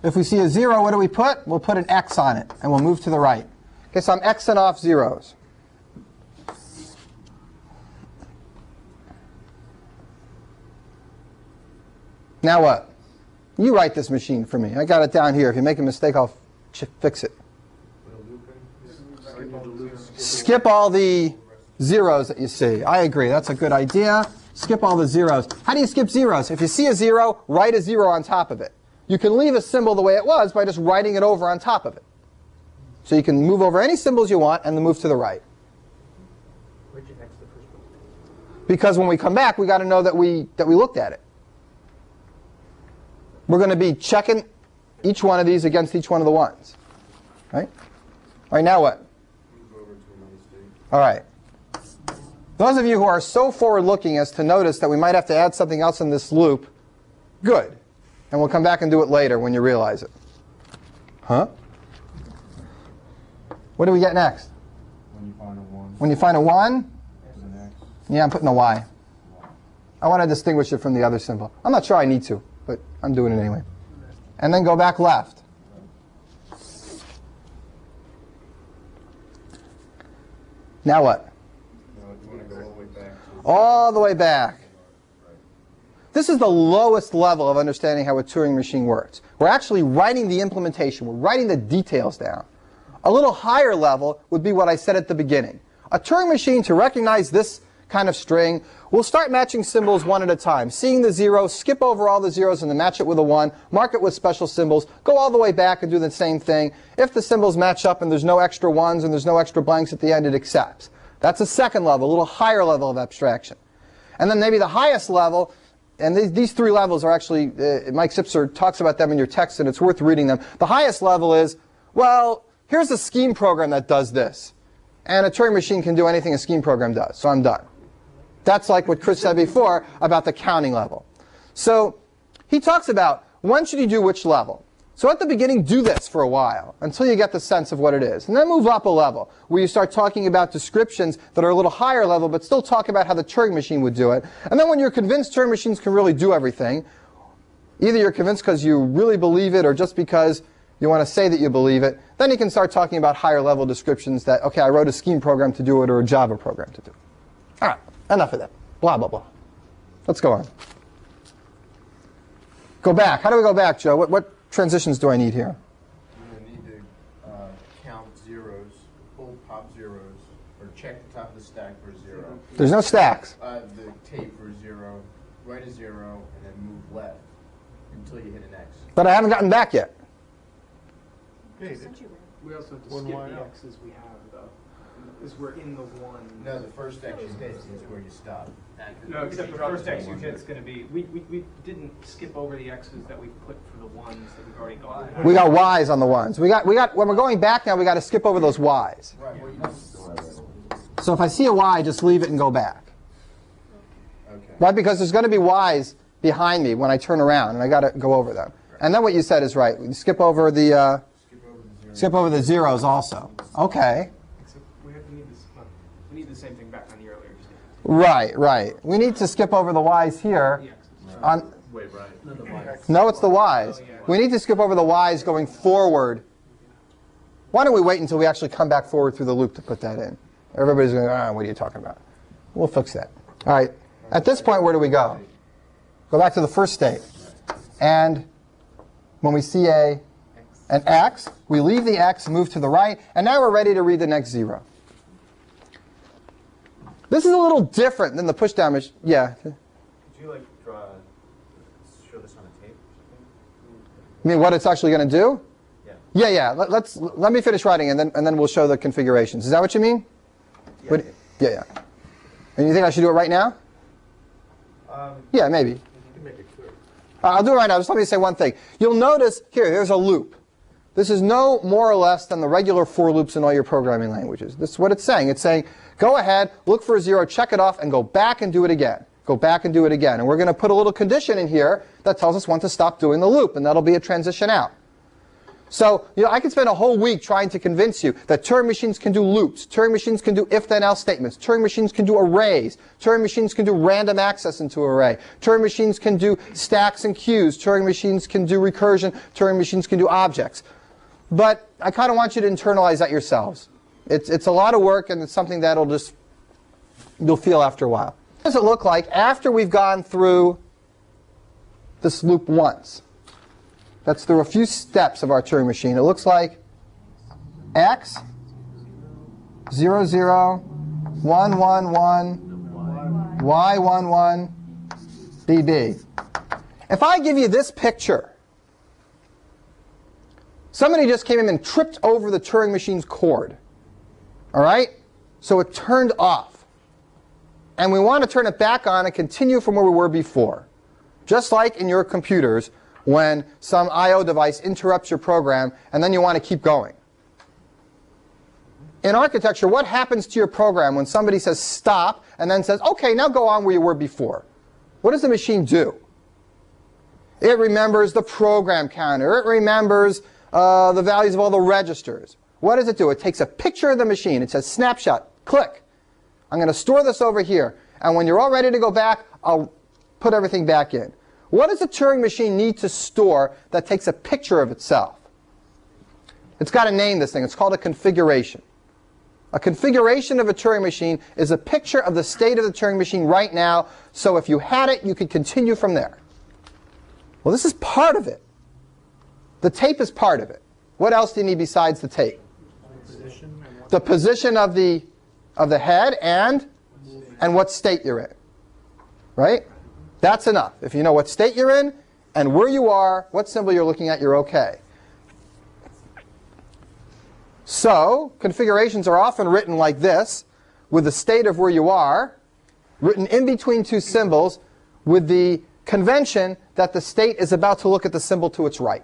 If we see a 0, what do we put? We'll put an X on it, and we'll move to the right. Okay, so I'm Xing off zeros. Now what? You write this machine for me. I got it down here. If you make a mistake, I'll fix it. Skip all the zeros that you see. I agree. That's a good idea. Skip all the zeros. How do you skip zeros? If you see a 0, write a 0 on top of it. You can leave a symbol the way it was by just writing it over on top of it. So you can move over any symbols you want and then move to the right. Where'd you X the first one? Because when we come back, we got to know that we looked at it. We're going to be checking each one of these against each one of the ones. Right? All right, now what? All right. Those of you who are so forward-looking as to notice that we might have to add something else in this loop, good. And we'll come back and do it later when you realize it. Huh? What do we get next? When you find a 1. When you find a 1? There's an X. Yeah, I'm putting a Y. I want to distinguish it from the other symbol. I'm not sure I need to, but I'm doing it anyway. And then go back left. Now what? No, you want to go all the way back. All the way back. This is the lowest level of understanding how a Turing machine works. We're actually writing the implementation. We're writing the details down. A little higher level would be what I said at the beginning. A Turing machine, to recognize this kind of string, will start matching symbols one at a time. Seeing the 0, skip over all the zeros and then match it with a 1, mark it with special symbols, go all the way back and do the same thing. If the symbols match up and there's no extra 1s and there's no extra blanks at the end, it accepts. That's a second level, a little higher level of abstraction. And then maybe the highest level, and these 3 levels are actually, Mike Sipser talks about them in your text, and it's worth reading them. The highest level is, well, here's a scheme program that does this. And a Turing machine can do anything a scheme program does, so I'm done. That's like what Chris said before about the counting level. So he talks about when should you do which level. So at the beginning, do this for a while until you get the sense of what it is. And then move up a level where you start talking about descriptions that are a little higher level, but still talk about how the Turing machine would do it. And then when you're convinced Turing machines can really do everything, either you're convinced because you really believe it or just because you want to say that you believe it, then you can start talking about higher level descriptions that, okay, I wrote a scheme program to do it or a Java program to do it. All right, enough of that. Blah, blah, blah. Let's go on. Go back. How do we go back, Joe? What transitions do I need here? You're going to need to count zeros, pull pop zeros, or check the top of the stack for a 0. There's no stacks. The tape for a 0, write a 0, and then move left until you hit an X. But I haven't gotten back yet. Okay, We also have to One skip line the out. X's we have, though, because we're in the 1. No, the first X you hit is where you stop. No, except the first X you hit is going to be, we didn't skip over the X's that we put for the 1s that we've already gone. We got Y's on the ones. We got when we're going back now, we got to skip over those Y's. Right, well, you So if I see a Y, just leave it and go back. okay. Right? Because there's going to be Y's behind me when I turn around, and I got to go over them. And then what you said is right. We skip over the zeros also. Okay. Except we need this, we need the same thing back on the earlier stage. Right, right. We need to skip over the Y's here. The X's. On Wait, right. No, it's the y's. Oh, yeah. We need to skip over the y's going forward. Why don't we wait until we actually come back forward through the loop to put that in? Everybody's going, what are you talking about? We'll fix that. All right. At this point, where do we go? Go back to the first state. And when we see an x, we leave the x, move to the right, and now we're ready to read the next 0. This is a little different than the pushdown machine. Yeah. Could you show this on a tape? I mean, what it's actually going to do? Yeah. Yeah. Let me finish writing, and then we'll show the configurations. Is that what you mean? Yeah. Yeah. And you think I should do it right now? Yeah, maybe. You can make it clear. I'll do it right now. Just let me say one thing. You'll notice here's a loop. This is no more or less than the regular for loops in all your programming languages. This is what it's saying. It's saying, go ahead, look for a 0, check it off, and go back and do it again. Go back and do it again. And we're going to put a little condition in here that tells us when to stop doing the loop, and that'll be a transition out. So, I could spend a whole week trying to convince you that Turing machines can do loops. Turing machines can do if-then-else statements. Turing machines can do arrays. Turing machines can do random access into an array. Turing machines can do stacks and queues. Turing machines can do recursion. Turing machines can do objects. But I kind of want you to internalize that yourselves. It's a lot of work, and it's something that'll you'll feel after a while. What does it look like after we've gone through this loop once? That's through a few steps of our Turing machine. It looks like x, 0, 0, 1, 1, 1, y, 1, 1, bb. If I give you this picture, somebody just came in and tripped over the Turing machine's cord. All right? So it turned off. And we want to turn it back on and continue from where we were before. Just like in your computers, when some I/O device interrupts your program, and then you want to keep going. In architecture, what happens to your program when somebody says stop, and then says, OK, now go on where you were before? What does the machine do? It remembers the program counter. It remembers the values of all the registers. What does it do? It takes a picture of the machine. It says snapshot, click. I'm going to store this over here. And when you're all ready to go back, I'll put everything back in. What does a Turing machine need to store that takes a picture of itself? It's got to name this thing. It's called a configuration. A configuration of a Turing machine is a picture of the state of the Turing machine right now, so if you had it, you could continue from there. Well, this is part of it. The tape is part of it. What else do you need besides the tape? The position of the head and what state you're in. Right? That's enough. If you know what state you're in and where you are, what symbol you're looking at, you're OK. So configurations are often written like this, with the state of where you are, written in between two symbols, with the convention that the state is about to look at the symbol to its right.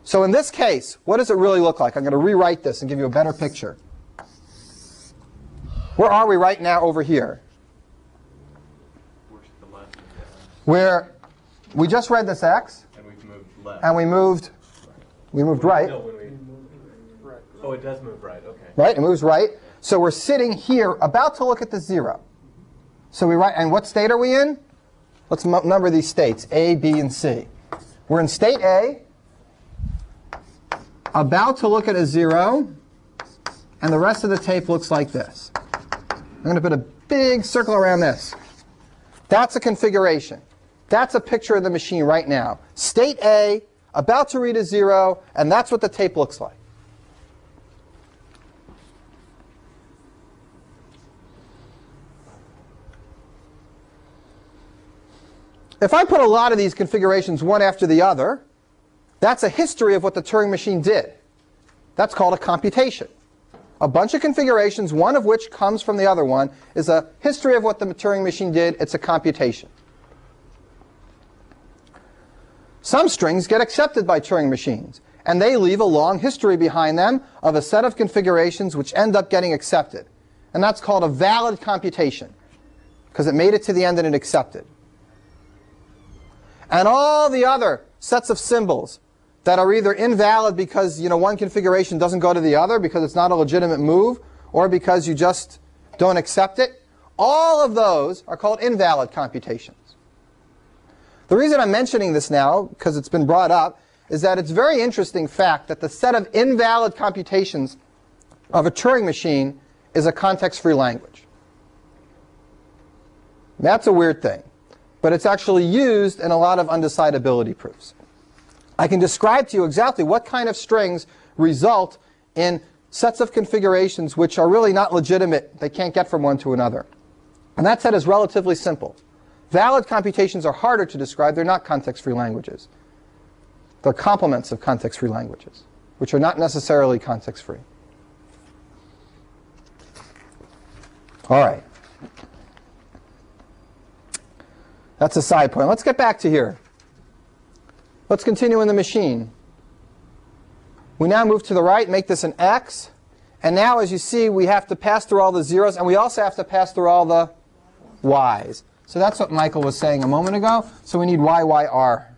So in this case, what does it really look like? I'm going to rewrite this and give you a better picture. Where are we right now over here? Where we just read this x, And we've moved left. and we moved right. No, oh, it does move right. Okay. Right? It moves right. So we're sitting here about to look at the 0. So we write, and what state are we in? Let's number these states, A, B, and C. We're in state A, about to look at a 0, and the rest of the tape looks like this. I'm going to put a big circle around this. That's a configuration. That's a picture of the machine right now. State A, about to read a 0, and that's what the tape looks like. If I put a lot of these configurations one after the other, that's a history of what the Turing machine did. That's called a computation. A bunch of configurations, one of which comes from the other one, is a history of what the Turing machine did. It's a computation. Some strings get accepted by Turing machines, and they leave a long history behind them of a set of configurations which end up getting accepted. And that's called a valid computation, because it made it to the end and it accepted. And all the other sets of symbols that are either invalid because one configuration doesn't go to the other because it's not a legitimate move, or because you just don't accept it, all of those are called invalid computations. The reason I'm mentioning this now, because it's been brought up, is that it's a very interesting fact that the set of invalid computations of a Turing machine is a context-free language. That's a weird thing, but it's actually used in a lot of undecidability proofs. I can describe to you exactly what kind of strings result in sets of configurations which are really not legitimate. They can't get from one to another. And that set is relatively simple. Valid computations are harder to describe. They're not context-free languages. They're complements of context-free languages, which are not necessarily context-free. All right. That's a side point. Let's get back to here. Let's continue in the machine. We now move to the right, make this an x. And now, as you see, we have to pass through all the zeros, and we also have to pass through all the y's. So that's what Michael was saying a moment ago. So we need y, y, r.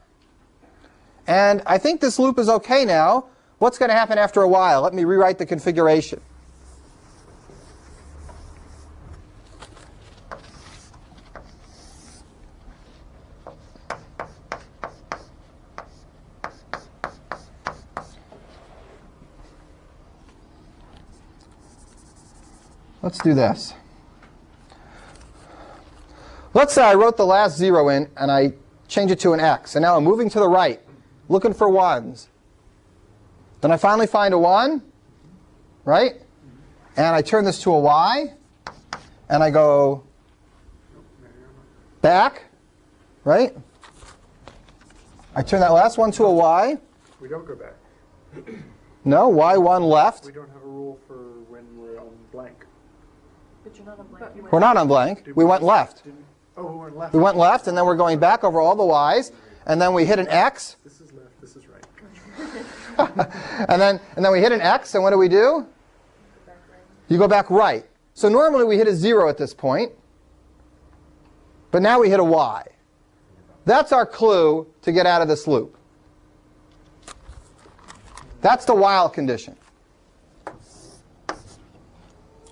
And I think this loop is OK now. What's going to happen after a while? Let me rewrite the configuration. Let's do this. Let's say I wrote the last 0 in, and I change it to an x. And now I'm moving to the right, looking for 1s. Then I finally find a 1, right? And I turn this to a y. And I go back, right? I turn that last one to a y. We don't go back. No, y1 left. We don't have a rule for when we're on blank. But you're not on blank. We're not on blank. We went left. Oh, we went left. We went left, and then we're going back over all the y's. And then we hit an x. This is left. This is right. and then we hit an x, and what do? You go back right. So normally we hit a 0 at this point. But now we hit a y. That's our clue to get out of this loop. That's the while condition.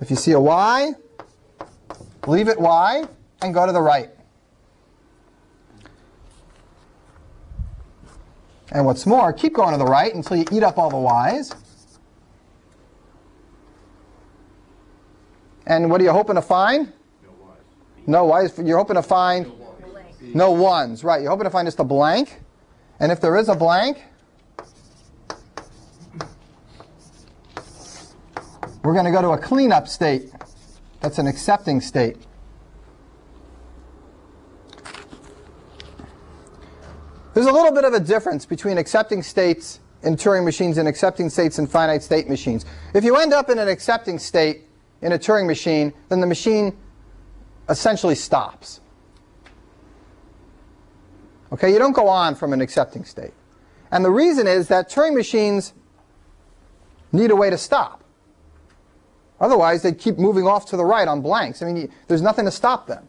If you see a y, leave it y, and go to the right. And what's more, keep going to the right until you eat up all the y's. And what are you hoping to find? No y's. You're hoping to find no 1s. Right, you're hoping to find just a blank. And if there is a blank, we're going to go to a cleanup state. That's an accepting state. There's a little bit of a difference between accepting states in Turing machines and accepting states in finite state machines. If you end up in an accepting state in a Turing machine, then the machine essentially stops. Okay, you don't go on from an accepting state. And the reason is that Turing machines need a way to stop. Otherwise, they'd keep moving off to the right on blanks. I mean, there's nothing to stop them.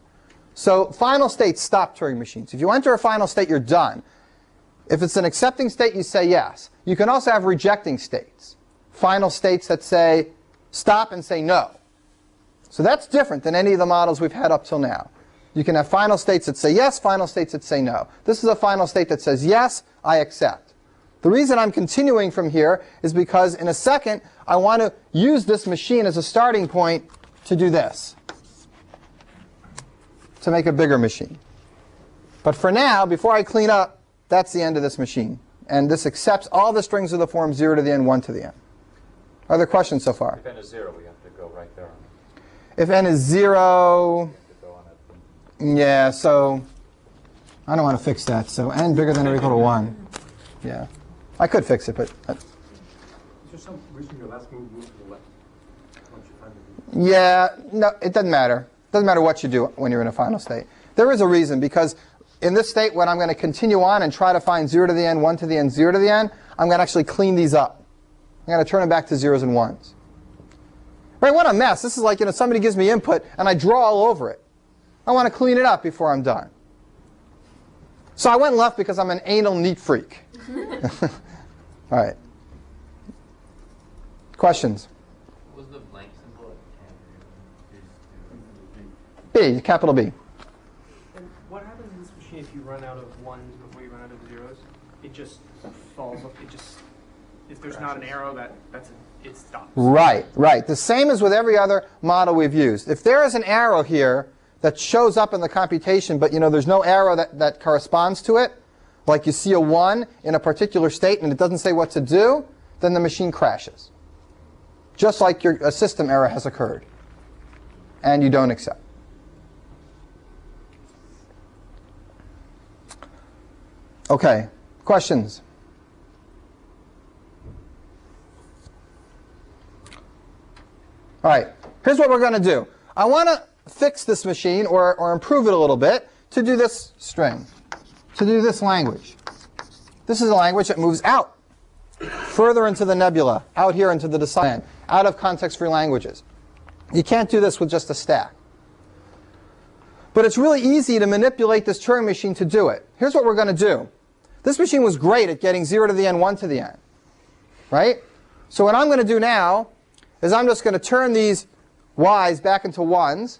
So final states stop Turing machines. If you enter a final state, you're done. If it's an accepting state, you say yes. You can also have rejecting states. Final states that say stop and say no. So that's different than any of the models we've had up till now. You can have final states that say yes, final states that say no. This is a final state that says yes, I accept. The reason I'm continuing from here is because in a second, I want to use this machine as a starting point to do this, to make a bigger machine. But for now, before I clean up, that's the end of this machine. And this accepts all the strings of the form 0 to the n, 1 to the n. Are there questions so far? If n is 0, we have to go right there on it. If n is 0, We have to go on it. yeah, so I don't want to fix that. So n bigger than or equal to 1. Yeah. I could fix it, but... Is there some reason your last move moves to the left once you find the yeah, no, it doesn't matter. It doesn't matter what you do when you're in a final state. There is a reason, because in this state, when I'm going to continue on and try to find 0 to the n, 1 to the n, 0 to the n, I'm going to actually clean these up. I'm going to turn them back to 0s and 1s. Right, what a mess. This is like, somebody gives me input and I draw all over it. I want to clean it up before I'm done. So I went left because I'm an anal neat freak. All right. Questions? What was the blank symbol at B, capital B. And what happens in this machine if you run out of 1s it just falls. It just, if there's not an arrow, it stops. Right, right. The same as with every other model we've used. If there is an arrow here that shows up in the computation, but there's no arrow that corresponds to it, like you see a 1 in a particular state and it doesn't say what to do, then the machine crashes. Just like a system error has occurred. And you don't accept. Okay, questions? All right, here's what we're going to do. I want to fix this machine or improve it a little bit to do this string, to do this language. This is a language that moves out, further into the nebula, out here into the decimal, out of context-free languages. You can't do this with just a stack. But it's really easy to manipulate this Turing machine to do it. Here's what we're going to do. This machine was great at getting 0 to the n, 1 to the n. Right? So what I'm going to do now is I'm just going to turn these y's back into 1s,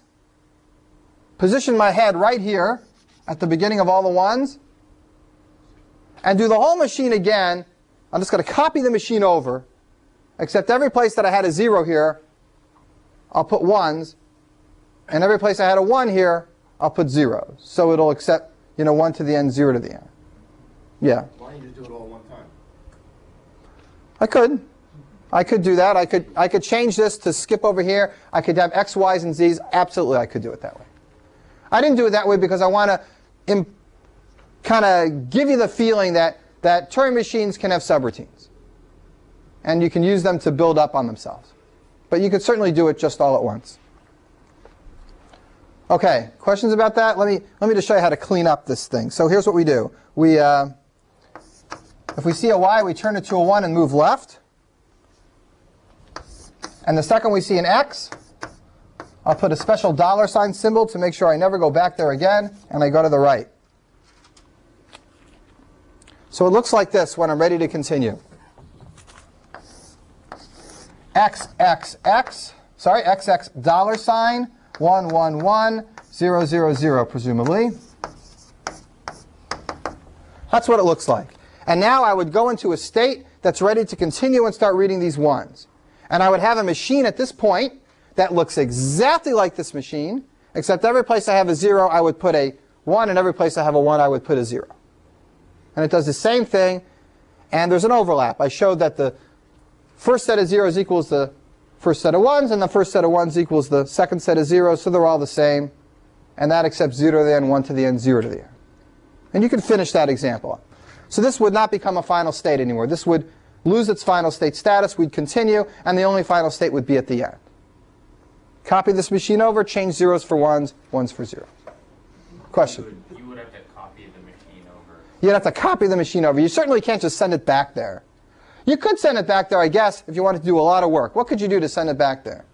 position my head right here at the beginning of all the 1s, and do the whole machine again. I'm just going to copy the machine over, except every place that I had a 0 here, I'll put 1s, and every place I had a 1 here, I'll put 0s. So it'll accept 1 to the n, 0 to the n. Yeah? Why don't you just do it all at one time? I could do that. I could change this to skip over here. I could have x, y's, and z's. Absolutely, I could do it that way. I didn't do it that way because I want to kind of give you the feeling that Turing machines can have subroutines. And you can use them to build up on themselves. But you could certainly do it just all at once. Okay, questions about that? Let me just show you how to clean up this thing. So here's what we do. If we see a y, we turn it to a 1 and move left. And the second we see an x, I'll put a special $ symbol to make sure I never go back there again, and I go to the right. So it looks like this when I'm ready to continue. X, X, X, sorry, XX $, 1, 1, 1, 0, 0, 0, presumably. That's what it looks like. And now I would go into a state that's ready to continue and start reading these 1s. And I would have a machine at this point that looks exactly like this machine, except every place I have a 0, I would put a 1, and every place I have a 1, I would put a 0. And it does the same thing, and there's an overlap. I showed that the first set of 0s equals the first set of 1s, and the first set of 1s equals the second set of 0s, so they're all the same. And that accepts 0 to the n, 1 to the n, 0 to the n. And you can finish that example up. So this would not become a final state anymore. This would lose its final state status. We'd continue, and the only final state would be at the end. Copy this machine over, change 0s for 1s, 1s for 0. Question? You would have to copy the machine over. You'd have to copy the machine over. You certainly can't just send it back there. You could send it back there, I guess, if you wanted to do a lot of work. What could you do to send it back there?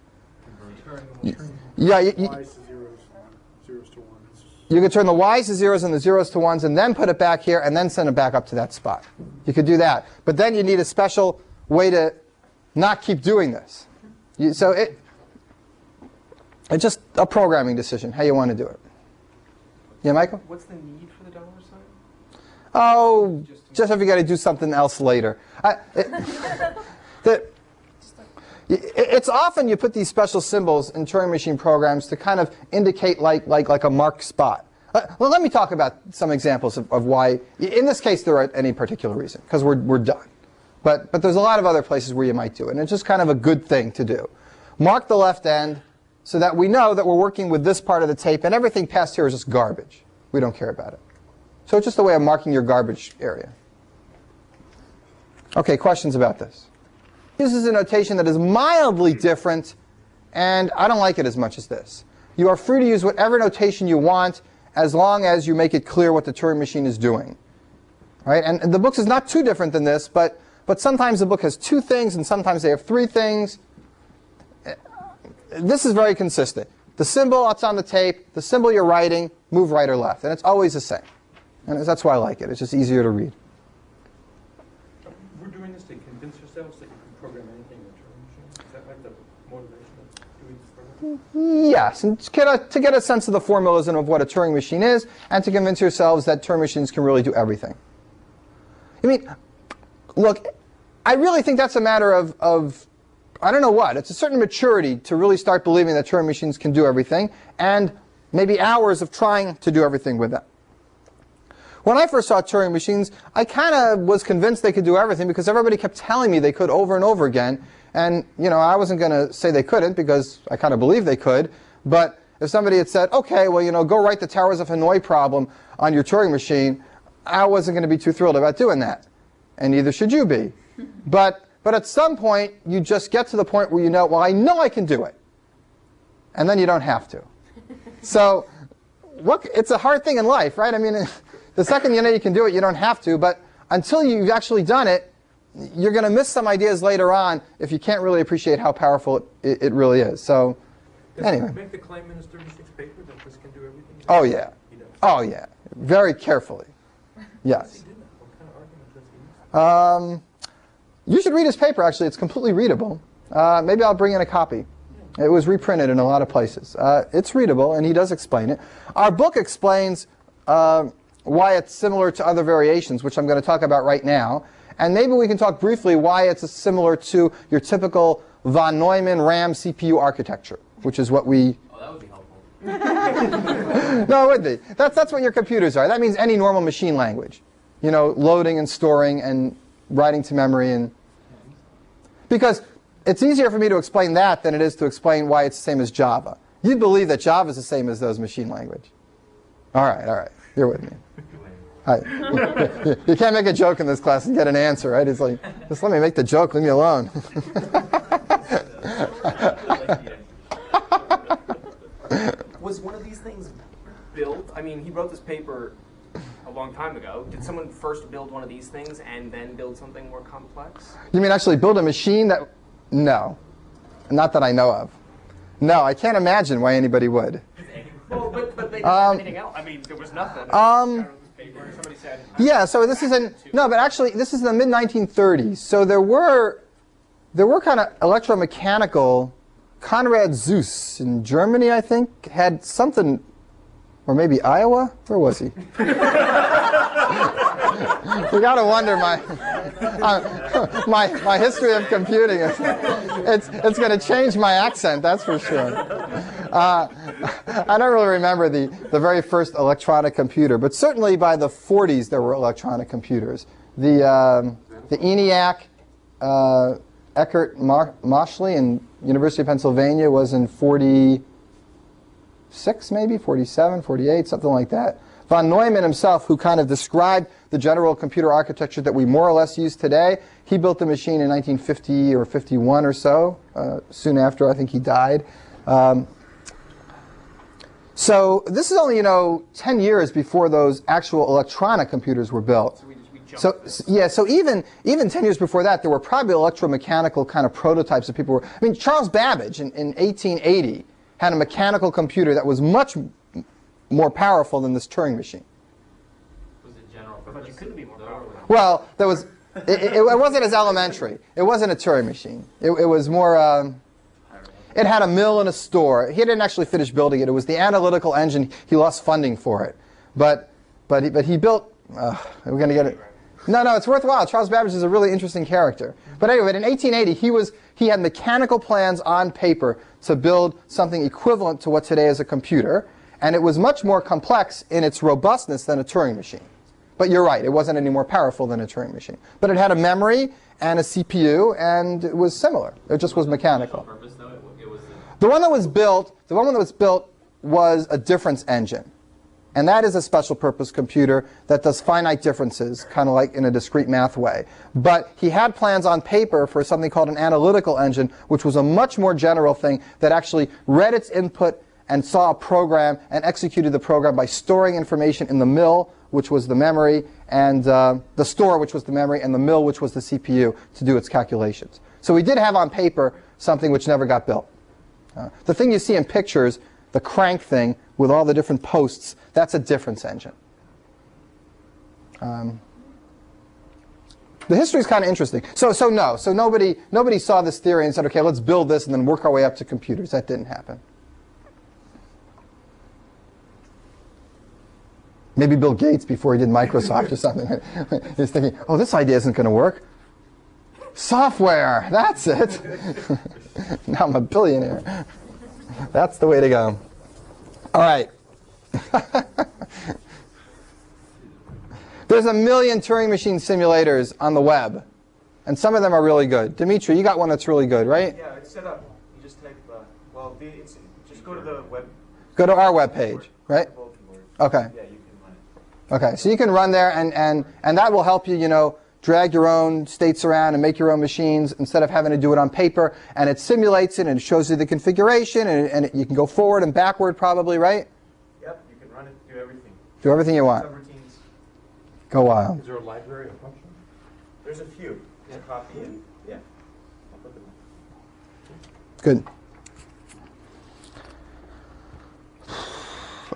Yeah, Y's to zeros, zeros to ones. you could turn the y's to 0s and the 0s to 1s and then put it back here and then send it back up to that spot. You could do that. But then you need a special way to not keep doing this. So it's just a programming decision, how you want to do it. Yeah, Michael? What's the need for the $sign? Oh, just if you got to do something else later. It's often you put these special symbols in Turing machine programs to kind of indicate like a marked spot. Well, let me talk about some examples of why. In this case, there aren't any particular reason, because we're done. But there's a lot of other places where you might do it, and it's just kind of a good thing to do. Mark the left end so that we know that we're working with this part of the tape, and everything past here is just garbage. We don't care about it. So it's just a way of marking your garbage area. Okay, questions about this? This is a notation that is mildly different, and I don't like it as much as this. You are free to use whatever notation you want as long as you make it clear what the Turing machine is doing. Right? And the book is not too different than this, but sometimes the book has 2 things, and sometimes they have 3 things. This is very consistent. The symbol that's on the tape, the symbol you're writing, move right or left. And it's always the same. And that's why I like it. It's just easier to read. We're doing this to convince yourselves that you can program anything in a Turing machine? Is that like the motivation of doing this program? Yes, and to get a sense of the formalism of what a Turing machine is, and to convince yourselves that Turing machines can really do everything. I mean, look, I really think that's a matter of I don't know what. It's a certain maturity to really start believing that Turing machines can do everything, and maybe hours of trying to do everything with them. When I first saw Turing machines, I kind of was convinced they could do everything because everybody kept telling me they could over and over again. And, you know, I wasn't going to say they couldn't because I kind of believed they could. But if somebody had said, okay, well, you know, go write the Towers of Hanoi problem on your Turing machine, I wasn't going to be too thrilled about doing that. And neither should you be. But at some point, you just get to the point where you know, well, I know I can do it. And then you don't have to. So it's a hard thing in life, right? I mean, the second you know you can do it, you don't have to. But until you've actually done it, you're going to miss some ideas later on if you can't really appreciate how powerful it really is. So anyway. Does he make the claim in his 36 paper that this can do everything? Oh, yeah. He does. Oh, yeah. Very carefully. Yes. What kind of argument does he use? You should read his paper, actually. It's completely readable. Maybe I'll bring in a copy. It was reprinted in a lot of places. It's readable, and he does explain it. Our book explains why it's similar to other variations, which I'm going to talk about right now. And maybe we can talk briefly why it's similar to your typical von Neumann RAM CPU architecture, which is what we... Oh, that would be helpful. No, it would be. That's what your computers are. That means any normal machine language. You know, loading and storing and writing to memory. And because it's easier for me to explain that than it is to explain why it's the same as Java. You'd believe that Java is the same as those machine language. All right. You're with me. You can't make a joke in this class and get an answer, right? It's like, just let me make the joke, leave me alone. Was one of these things built? I mean, he wrote this paper a long time ago. Did someone first build one of these things and then build something more complex? You mean actually build a machine that... No. Not that I know of. No, I can't imagine why anybody would. Well, but they didn't have anything else. I mean, there was nothing. Somebody said, yeah, so this is no, but actually this is in the mid-1930s. So there were kind of electromechanical. Konrad Zuse in Germany, I think, had something, or maybe Iowa. Where was he? You gotta wonder my history of computing. It's going to change my accent, that's for sure. I don't really remember the very first electronic computer, but certainly by the 40s there were electronic computers. The ENIAC, Eckert Moschly in University of Pennsylvania was in 46, maybe 47, 48, something like that. Von Neumann himself, who kind of described the general computer architecture that we more or less use today, he built the machine in 1950 or 51 or so, soon after I think he died. So this is only, 10 years before those actual electronic computers were built. So even 10 years before that, there were probably electromechanical kind of prototypes that people were... I mean, Charles Babbage in 1880 had a mechanical computer that was much more powerful than this Turing machine. Was it general but purpose? you couldn't be more powerful. Well, there was... It wasn't as elementary. It wasn't a Turing machine. It was more... It had a mill and a store. He didn't actually finish building it. It was the analytical engine. He lost funding for it. But he built... we're going to get it... No, it's worthwhile. Charles Babbage is a really interesting character. But anyway, in 1880, he had mechanical plans on paper to build something equivalent to what today is a computer. And it was much more complex in its robustness than a Turing machine. But you're right, it wasn't any more powerful than a Turing machine. But it had a memory and a CPU, and it was similar. It just was mechanical. Purpose, though, it was The one that was built was a difference engine. And that is a special purpose computer that does finite differences, kind of like in a discrete math way. But he had plans on paper for something called an analytical engine, which was a much more general thing that actually read its input and saw a program and executed the program by storing information in the mill, which was the memory, and the store, which was the memory, and the mill, which was the CPU, to do its calculations. So we did have on paper something which never got built. The thing you see in pictures, the crank thing with all the different posts, that's a difference engine. The history is kind of interesting. So nobody saw this theory and said, okay, let's build this and then work our way up to computers. That didn't happen. Maybe Bill Gates before he did Microsoft or something. He's thinking, oh, this idea isn't going to work. Software, that's it. Now I'm a billionaire. That's the way to go. All right. There's a million Turing machine simulators on the web, and some of them are really good. Dimitri, you got one that's really good, right? Yeah, it's set up. You just type, just go to the web. Go to our web page, right? Okay. Yeah, you can run it. Okay, so you can run there, and that will help you, drag your own states around and make your own machines instead of having to do it on paper. And it simulates it, and it shows you the configuration, and you can go forward and backward probably, right? Yep, you can run it, do everything. Do everything you want. Subroutines. Go wild. Is there a library, a function? There's a few. There's a copy and, yeah. I'll put them in. Good.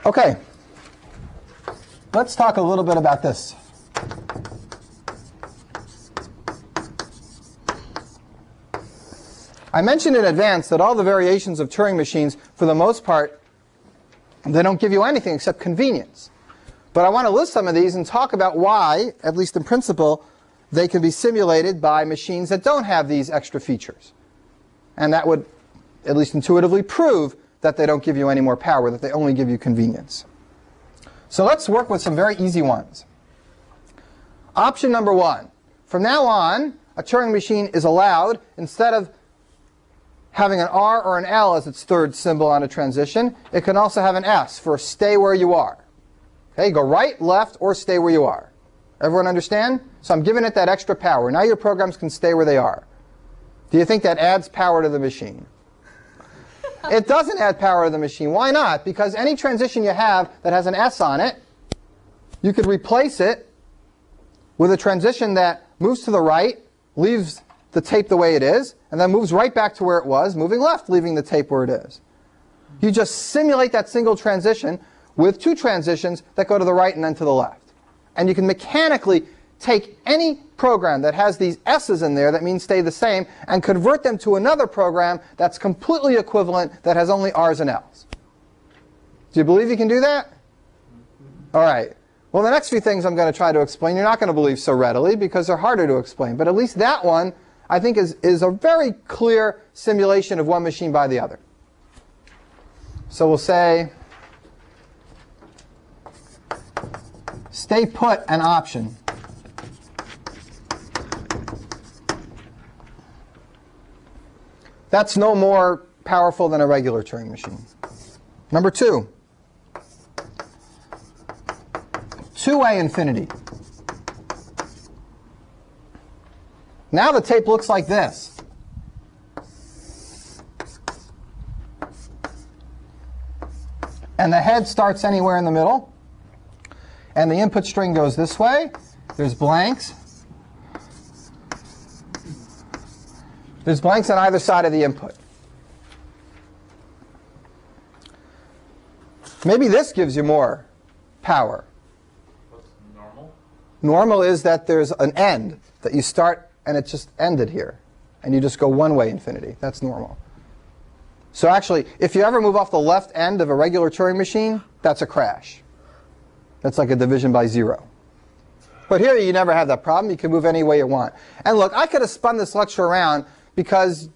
Okay. Let's talk a little bit about this. I mentioned in advance that all the variations of Turing machines, for the most part, they don't give you anything except convenience. But I want to list some of these and talk about why, at least in principle, they can be simulated by machines that don't have these extra features. And that would, at least intuitively, prove that they don't give you any more power, that they only give you convenience. So let's work with some very easy ones. Option number one. From now on, a Turing machine is allowed, instead of having an R or an L as its third symbol on a transition, it can also have an S for stay where you are. Okay, go right, left, or stay where you are. Everyone understand? So I'm giving it that extra power. Now your programs can stay where they are. Do you think that adds power to the machine? It doesn't add power to the machine. Why not? Because any transition you have that has an S on it, you could replace it with a transition that moves to the right, leaves the tape the way it is, and then moves right back to where it was, moving left, leaving the tape where it is. You just simulate that single transition with two transitions that go to the right and then to the left. And you can mechanically take any program that has these S's in there, that means stay the same, and convert them to another program that's completely equivalent, that has only R's and L's. Do you believe you can do that? All right. Well, the next few things I'm going to try to explain, you're not going to believe so readily because they're harder to explain. But at least that one, I think, is a very clear simulation of one machine by the other. So we'll say stay put an option. That's no more powerful than a regular Turing machine. Number two, two-way infinity. Now the tape looks like this. And the head starts anywhere in the middle. And the input string goes this way. There's blanks. There's blanks on either side of the input. Maybe this gives you more power. What's normal? Normal is that there's an end, that you start and it's just ended here. And you just go one-way infinity. That's normal. So actually, if you ever move off the left end of a regular Turing machine, that's a crash. That's like a division by zero. But here you never have that problem. You can move any way you want. And look, I could have spun this lecture around because,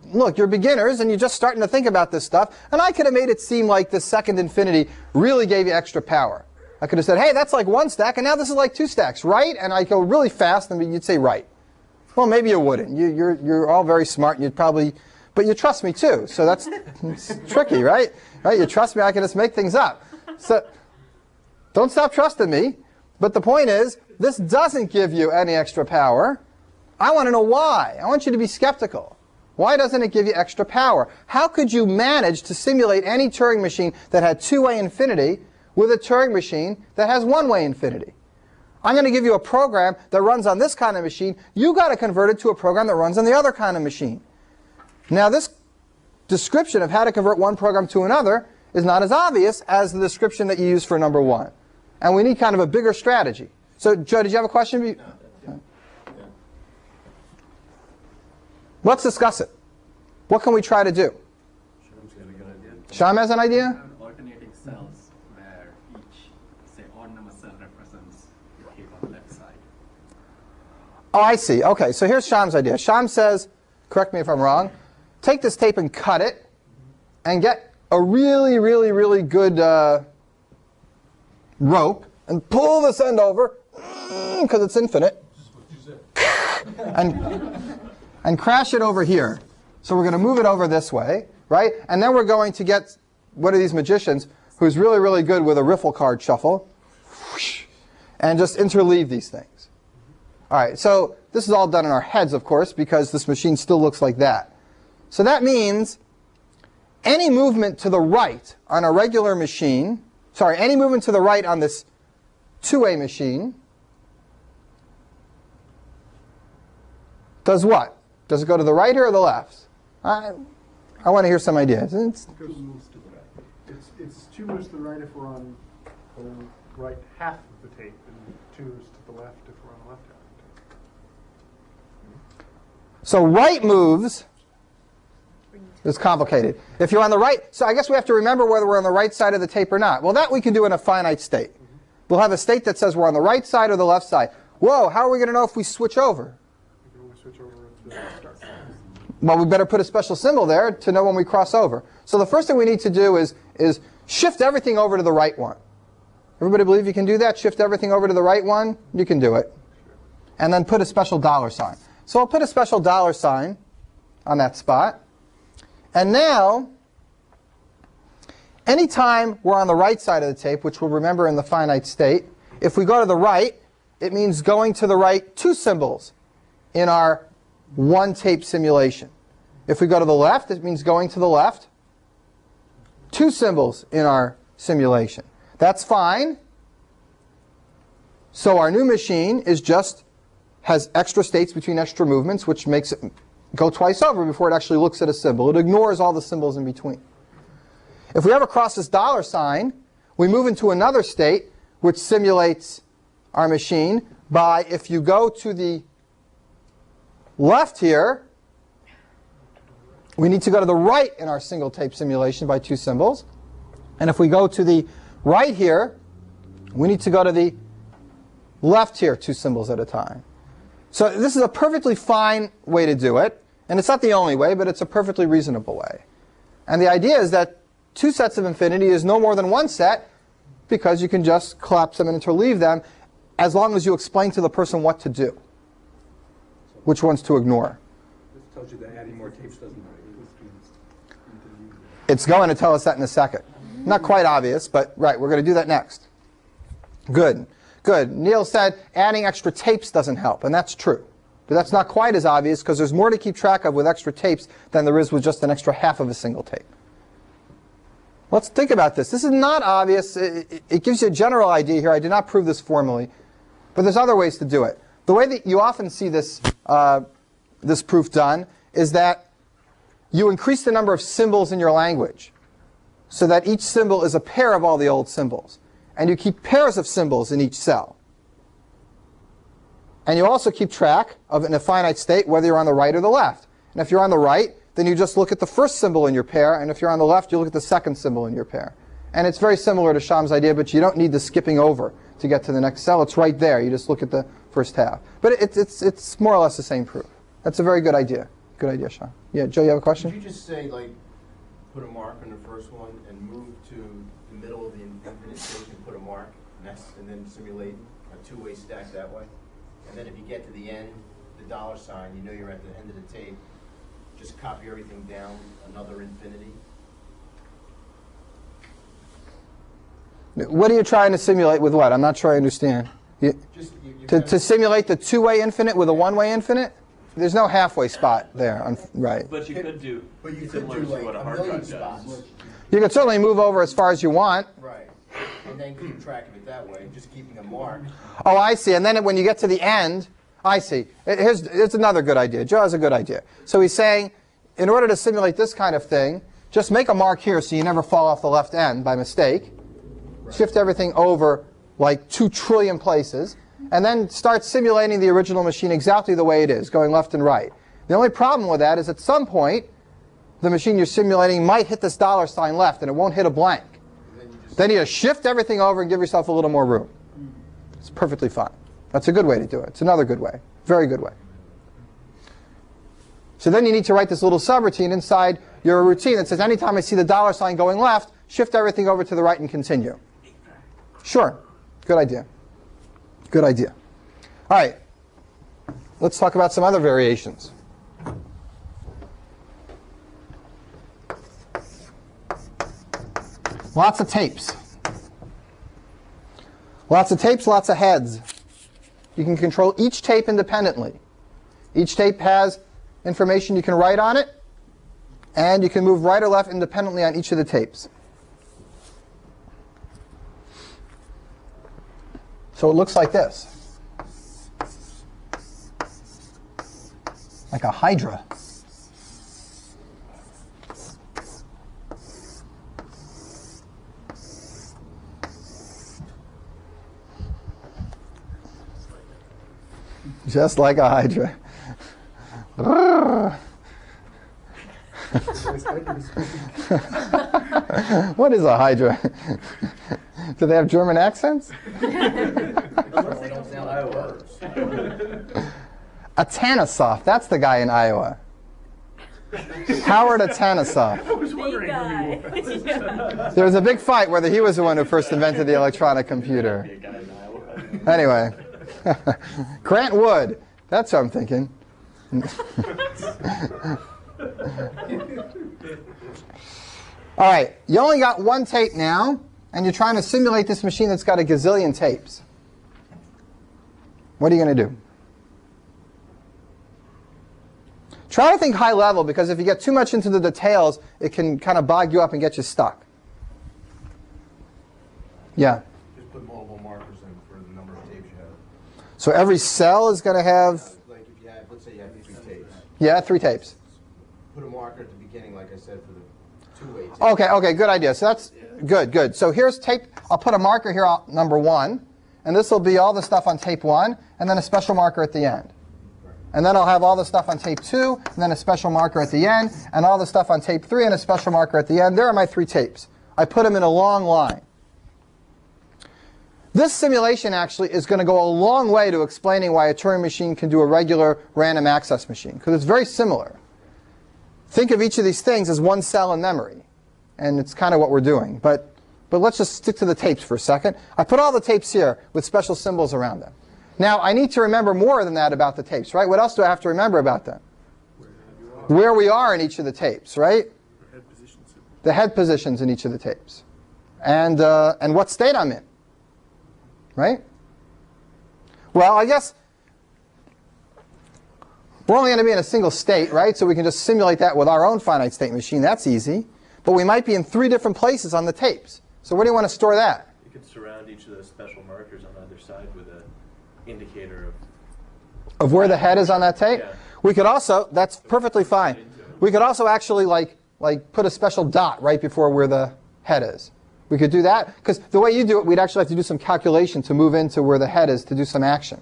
look, you're beginners and you're just starting to think about this stuff. And I could have made it seem like the second infinity really gave you extra power. I could have said, hey, that's like one stack, and now this is like two stacks, right? And I go really fast, and you'd say right. Well, maybe you wouldn't. You're all very smart, and you'd probably, but you trust me too. So that's tricky, right? Right? You trust me, I can just make things up. So don't stop trusting me. But the point is, this doesn't give you any extra power. I want to know why. I want you to be skeptical. Why doesn't it give you extra power? How could you manage to simulate any Turing machine that had two-way infinity with a Turing machine that has one-way infinity? I'm going to give you a program that runs on this kind of machine. You've got to convert it to a program that runs on the other kind of machine. Now, this description of how to convert one program to another is not as obvious as the description that you use for number one. And we need kind of a bigger strategy. So, Joe, did you have a question? Let's discuss it. What can we try to do? Shyam's got a good idea. Shyam has an idea? Alternating cells where each, say, odd number Oh, I see. Okay, so here's Sham's idea. Sham says, correct me if I'm wrong, take this tape and cut it and get a really, really, really good rope and pull this end over, because it's infinite, and crash it over here. So we're going to move it over this way, right? And then we're going to get one of these magicians who's really, really good with a riffle card shuffle, and just interleave these things. All right, so this is all done in our heads, of course, because this machine still looks like that. So that means any movement to the right on a regular machine, any movement to the right on this two-way machine does what? Does it go to the right or the left? I want to hear some ideas. It moves to the right. It's 2 moves to the right if we're on the right half of the tape, and 2 moves to the left if we're on the left half of the tape. So right moves is complicated. If you're on the right, so I guess we have to remember whether we're on the right side of the tape or not. Well, that we can do in a finite state. We'll have a state that says we're on the right side or the left side. Whoa, how are we going to know if we switch over? We can only switch over to the start. Well, we better put a special symbol there to know when we cross over. So the first thing we need to do is shift everything over to the right one. Everybody believe you can do that? Shift everything over to the right one? You can do it. And then put a special $sign. So I'll put a special $sign on that spot. And now, anytime we're on the right side of the tape, which we'll remember in the finite state, if we go to the right, it means going to the right 2 symbols in our one tape simulation. If we go to the left, it means going to the left 2 symbols in our simulation. That's fine. So our new machine has extra states between extra movements, which makes it go twice over before it actually looks at a symbol. It ignores all the symbols in between. If we ever cross this $sign, we move into another state which simulates our machine by, if you go to the left here, we need to go to the right in our single tape simulation by 2 symbols. And if we go to the right here, we need to go to the left here 2 symbols at a time. So this is a perfectly fine way to do it. And it's not the only way, but it's a perfectly reasonable way. And the idea is that 2 sets of infinity is no more than 1 set, because you can just collapse them and interleave them as long as you explain to the person what to do, which ones to ignore. This tells you that adding more tapes doesn't matter. It's going to tell us that in a second. Not quite obvious, but right, we're going to do that next. Good. Good. Neil said adding extra tapes doesn't help, and that's true. But that's not quite as obvious, because there's more to keep track of with extra tapes than there is with just an extra half of a single tape. Let's think about this. This is not obvious. It gives you a general idea here. I did not prove this formally, but there's other ways to do it. The way that you often see this, this proof done is that you increase the number of symbols in your language so that each symbol is a pair of all the old symbols. And you keep pairs of symbols in each cell. And you also keep track of, in a finite state, whether you're on the right or the left. And if you're on the right, then you just look at the first symbol in your pair. And if you're on the left, you look at the second symbol in your pair. And it's very similar to Sham's idea, but you don't need the skipping over to get to the next cell. It's right there. You just look at the first half. But it's more or less the same proof. That's a very good idea. Good idea, Sham. Yeah, Joe, you have a question? Could you just say, like, put a mark on the first one and move to the middle of the infinite state and put a mark, and then simulate a 2-way stack that way? And then if you get to the end, the $sign, you know you're at the end of the tape. Just copy everything down, another infinity. What are you trying to simulate with what? I'm not sure I understand. To simulate the 2-way infinite with a 1-way infinite? There's no halfway spot there, right? But you could do similar to what a hard drive does. You can certainly move over as far as you want. Right. And then keep track of it that way, just keeping a mark. Oh, I see. And then when you get to the end, I see. Here's another good idea. Joe has a good idea. So he's saying, in order to simulate this kind of thing, just make a mark here so you never fall off the left end by mistake. Right. Shift everything over like 2 trillion places. And then start simulating the original machine exactly the way it is, going left and right. The only problem with that is at some point, the machine you're simulating might hit this $sign left, and it won't hit a blank. Then you just shift everything over and give yourself a little more room. It's perfectly fine. That's a good way to do it. It's another good way. Very good way. So then you need to write this little subroutine inside your routine that says anytime I see the dollar sign going left, shift everything over to the right and continue. Sure. Good idea. Good idea. All right. Let's talk about some other variations. Lots of tapes. Lots of tapes, lots of heads. You can control each tape independently. Each tape has information you can write on it, and you can move right or left independently on each of the tapes. So it looks like this. Like a hydra. Just like a hydra. What is a hydra? Do they have German accents? Atanasoff, that's the guy in Iowa. Howard Atanasoff. I was wondering who he was. There was a big fight whether he was the one who first invented the electronic computer. Anyway, Grant Wood, that's what I'm thinking. All right, you only got one tape now, and you're trying to simulate this machine that's got a gazillion tapes. What are you going to do? Try to think high level, because if you get too much into the details, it can kind of bog you up and get you stuck. Yeah? Just put multiple markers in for the number of tapes you have. So every cell is going to have, Like if you have, let's say you have 3 tapes. yeah, 3 tapes. Put a marker at the beginning, like I said, for the two-way tape. Okay, good idea. So that's good. So here's tape. I'll put a marker here on number 1, and this will be all the stuff on tape 1, and then a special marker at the end. And then I'll have all the stuff on tape 2, and then a special marker at the end, and all the stuff on tape 3, and a special marker at the end. There are my 3 tapes. I put them in a long line. This simulation actually is going to go a long way to explaining why a Turing machine can do a regular random access machine, because it's very similar. Think of each of these things as one cell in memory, and it's kind of what we're doing. But let's just stick to the tapes for a second. I put all the tapes here with special symbols around them. Now, I need to remember more than that about the tapes, right? What else do I have to remember about them? Where we are in each of the tapes, right? The head positions in each of the tapes. And what state I'm in, right? Well, I guess we're only going to be in a single state, right? So we can just simulate that with our own finite state machine. That's easy. But we might be in 3 different places on the tapes. So where do you want to store that? You could surround each of those special markers on either side with an indicator Of where the head is on that tape? Yeah. We could also, that's perfectly fine. We could also actually like put a special dot right before where the head is. We could do that, because the way you do it, we'd actually have to do some calculation to move into where the head is to do some action.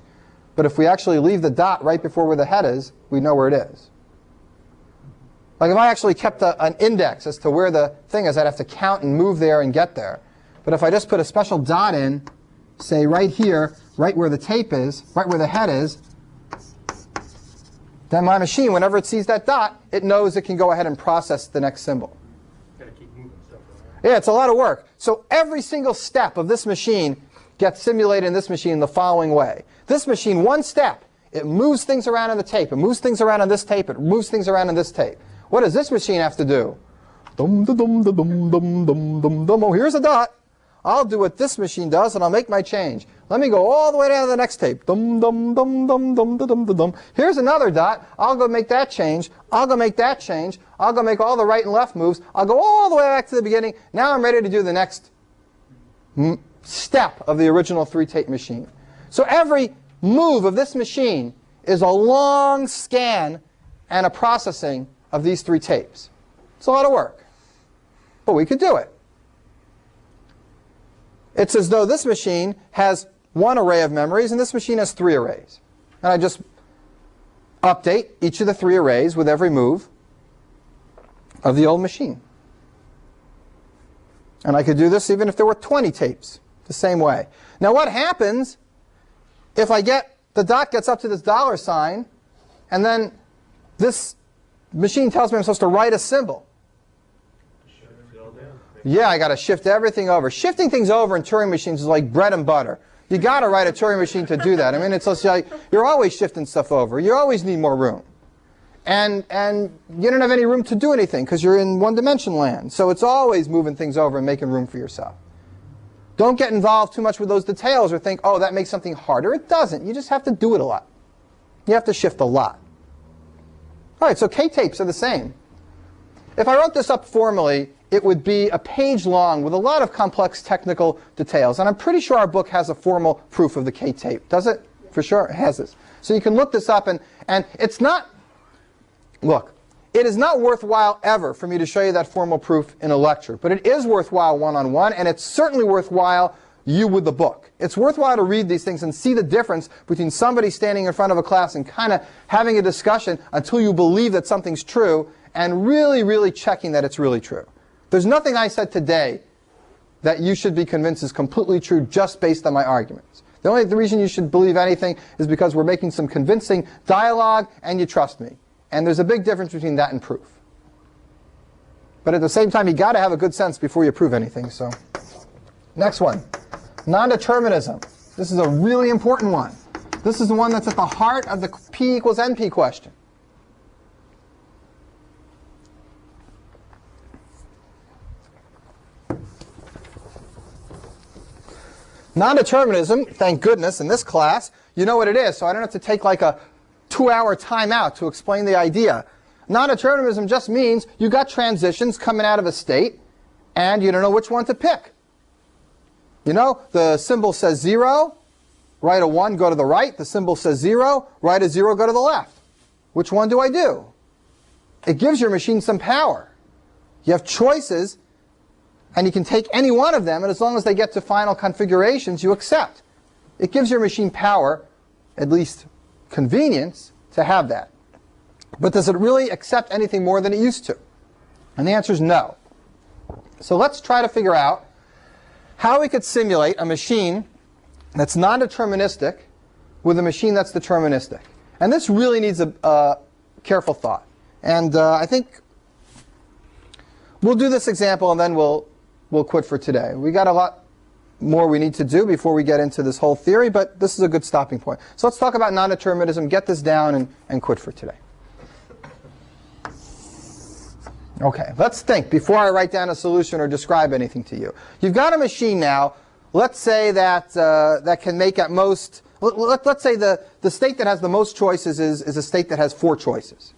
But if we actually leave the dot right before where the head is, we know where it is. Like if I actually kept an index as to where the thing is, I'd have to count and move there and get there. But if I just put a special dot in, say right here, right where the tape is, right where the head is, then my machine, whenever it sees that dot, it knows it can go ahead and process the next symbol. Gotta keep moving stuff around. Yeah, it's a lot of work. So every single step of this machine gets simulated in this machine the following way. This machine, one step, it moves things around on the tape. It moves things around on this tape. It moves things around on this tape. What does this machine have to do? Dum, da, dum, da, dum, dum, dum, dum, dum. Oh, here's a dot. I'll do what this machine does, and I'll make my change. Let me go all the way down to the next tape. Dum, dum, dum, dum, dum, dum, dum, dum. Here's another dot. I'll go make that change. I'll go make that change. I'll go make all the right and left moves. I'll go all the way back to the beginning. Now I'm ready to do the next step of the original 3-tape machine. So every move of this machine is a long scan and a processing of these 3 tapes. It's a lot of work, but we could do it. It's as though this machine has 1 array of memories and this machine has 3 arrays. And I just update each of the 3 arrays with every move of the old machine. And I could do this even if there were 20 tapes, the same way. Now what happens if the dot gets up to this dollar sign, and then this machine tells me I'm supposed to write a symbol. Yeah, I got to shift everything over. Shifting things over in Turing machines is like bread and butter. You got to write a Turing machine to do that. I mean, it's just like you're always shifting stuff over. You always need more room. And you don't have any room to do anything because you're in one-dimension land. So it's always moving things over and making room for yourself. Don't get involved too much with those details or think, oh, that makes something harder. It doesn't. You just have to do it a lot. You have to shift a lot. All right, so K-tapes are the same. If I wrote this up formally, it would be a page long with a lot of complex technical details. And I'm pretty sure our book has a formal proof of the K-tape. Does it? For sure, it has this. So you can look this up, and it's not, look, it is not worthwhile ever for me to show you that formal proof in a lecture. But it is worthwhile one-on-one, and it's certainly worthwhile you with the book. It's worthwhile to read these things and see the difference between somebody standing in front of a class and kind of having a discussion until you believe that something's true and really, really checking that it's really true. There's nothing I said today that you should be convinced is completely true just based on my arguments. The reason you should believe anything is because we're making some convincing dialogue and you trust me. And there's a big difference between that and proof. But at the same time, you got to have a good sense before you prove anything. So, next one. Non-determinism. This is a really important one. This is the one that's at the heart of the P equals NP question. Non-determinism, thank goodness, in this class, you know what it is, so I don't have to take like a 2-hour timeout to explain the idea. Non-determinism just means you got transitions coming out of a state, and you don't know which one to pick. You know, the symbol says 0, write a 1, go to the right. The symbol says 0, write a 0, go to the left. Which one do I do? It gives your machine some power. You have choices, and you can take any one of them, and as long as they get to final configurations, you accept. It gives your machine power, at least convenience, to have that. But does it really accept anything more than it used to? And the answer is no. So let's try to figure out how we could simulate a machine that's non-deterministic with a machine that's deterministic. And this really needs a careful thought. And I think we'll do this example and then we'll quit for today. We got a lot more we need to do before we get into this whole theory, but this is a good stopping point. So let's talk about non-determinism, get this down, and quit for today. Okay, let's think before I write down a solution or describe anything to you. You've got a machine now, let's say that can make at most, let's say the state that has the most choices is a state that has 4 choices.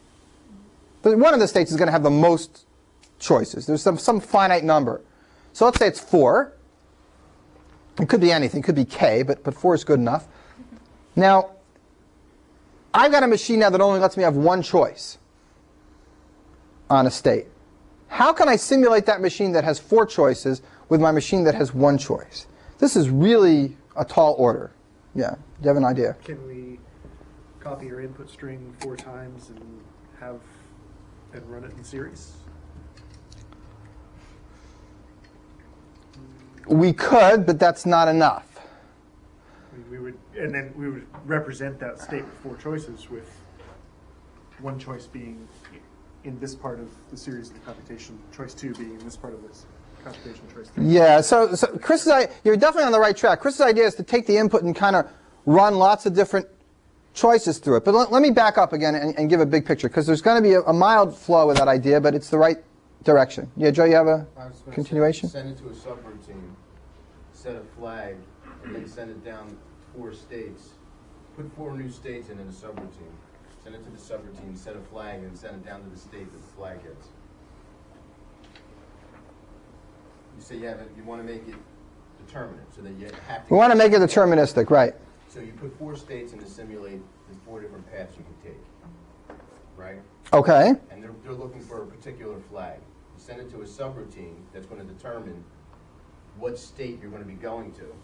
But one of the states is going to have the most choices. There's some finite number. So let's say it's 4. It could be anything. It could be k, but 4 is good enough. Now, I've got a machine now that only lets me have 1 choice on a state. How can I simulate that machine that has 4 choices with my machine that has 1 choice? This is really a tall order. Yeah, do you have an idea? Can we copy your input string 4 times and run it in series? We could, but that's not enough. We would represent that state with 4 choices, with 1 choice being in this part of the series of the computation, choice 2 being in this part of this computation, choice 3. Yeah, so you're definitely on the right track. Chris's idea is to take the input and kind of run lots of different choices through it. But let me back up again and give a big picture, because there's going to be a mild flaw with that idea, but it's the right direction. Yeah, Joe, you have a continuation? Send it to a subroutine, set a flag, and then send it down 4 states. Put 4 new states in a subroutine. Send it to the subroutine, set a flag, and send it down to the state that the flag hits. You say you want to make it determinate, so that you have to... We want to make it deterministic, right. So you put 4 states in to simulate the 4 different paths you can take, right? Okay. And they're looking for a particular flag. You send it to a subroutine that's going to determine what state you're going to be going to,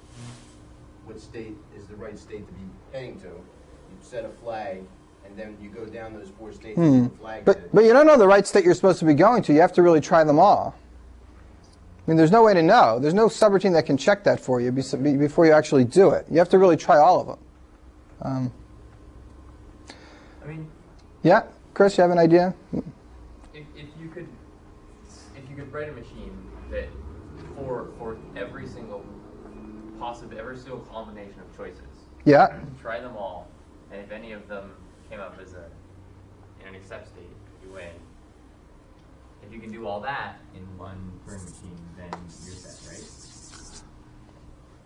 what state is the right state to be heading to. You set a flag, and then you go down those 4 states and the flag hit. But you don't know the right state you're supposed to be going to. You have to really try them all. I mean, there's no way to know. There's no subroutine that can check that for you before you actually do it. You have to really try all of them. Um, I mean, yeah, Chris, you have an idea? if you could write a machine that for every single combination of choices, Yeah. try them all, and if any of them came up as in an accept state, you win. If you can do all that in one Turing machine, then you're set, right?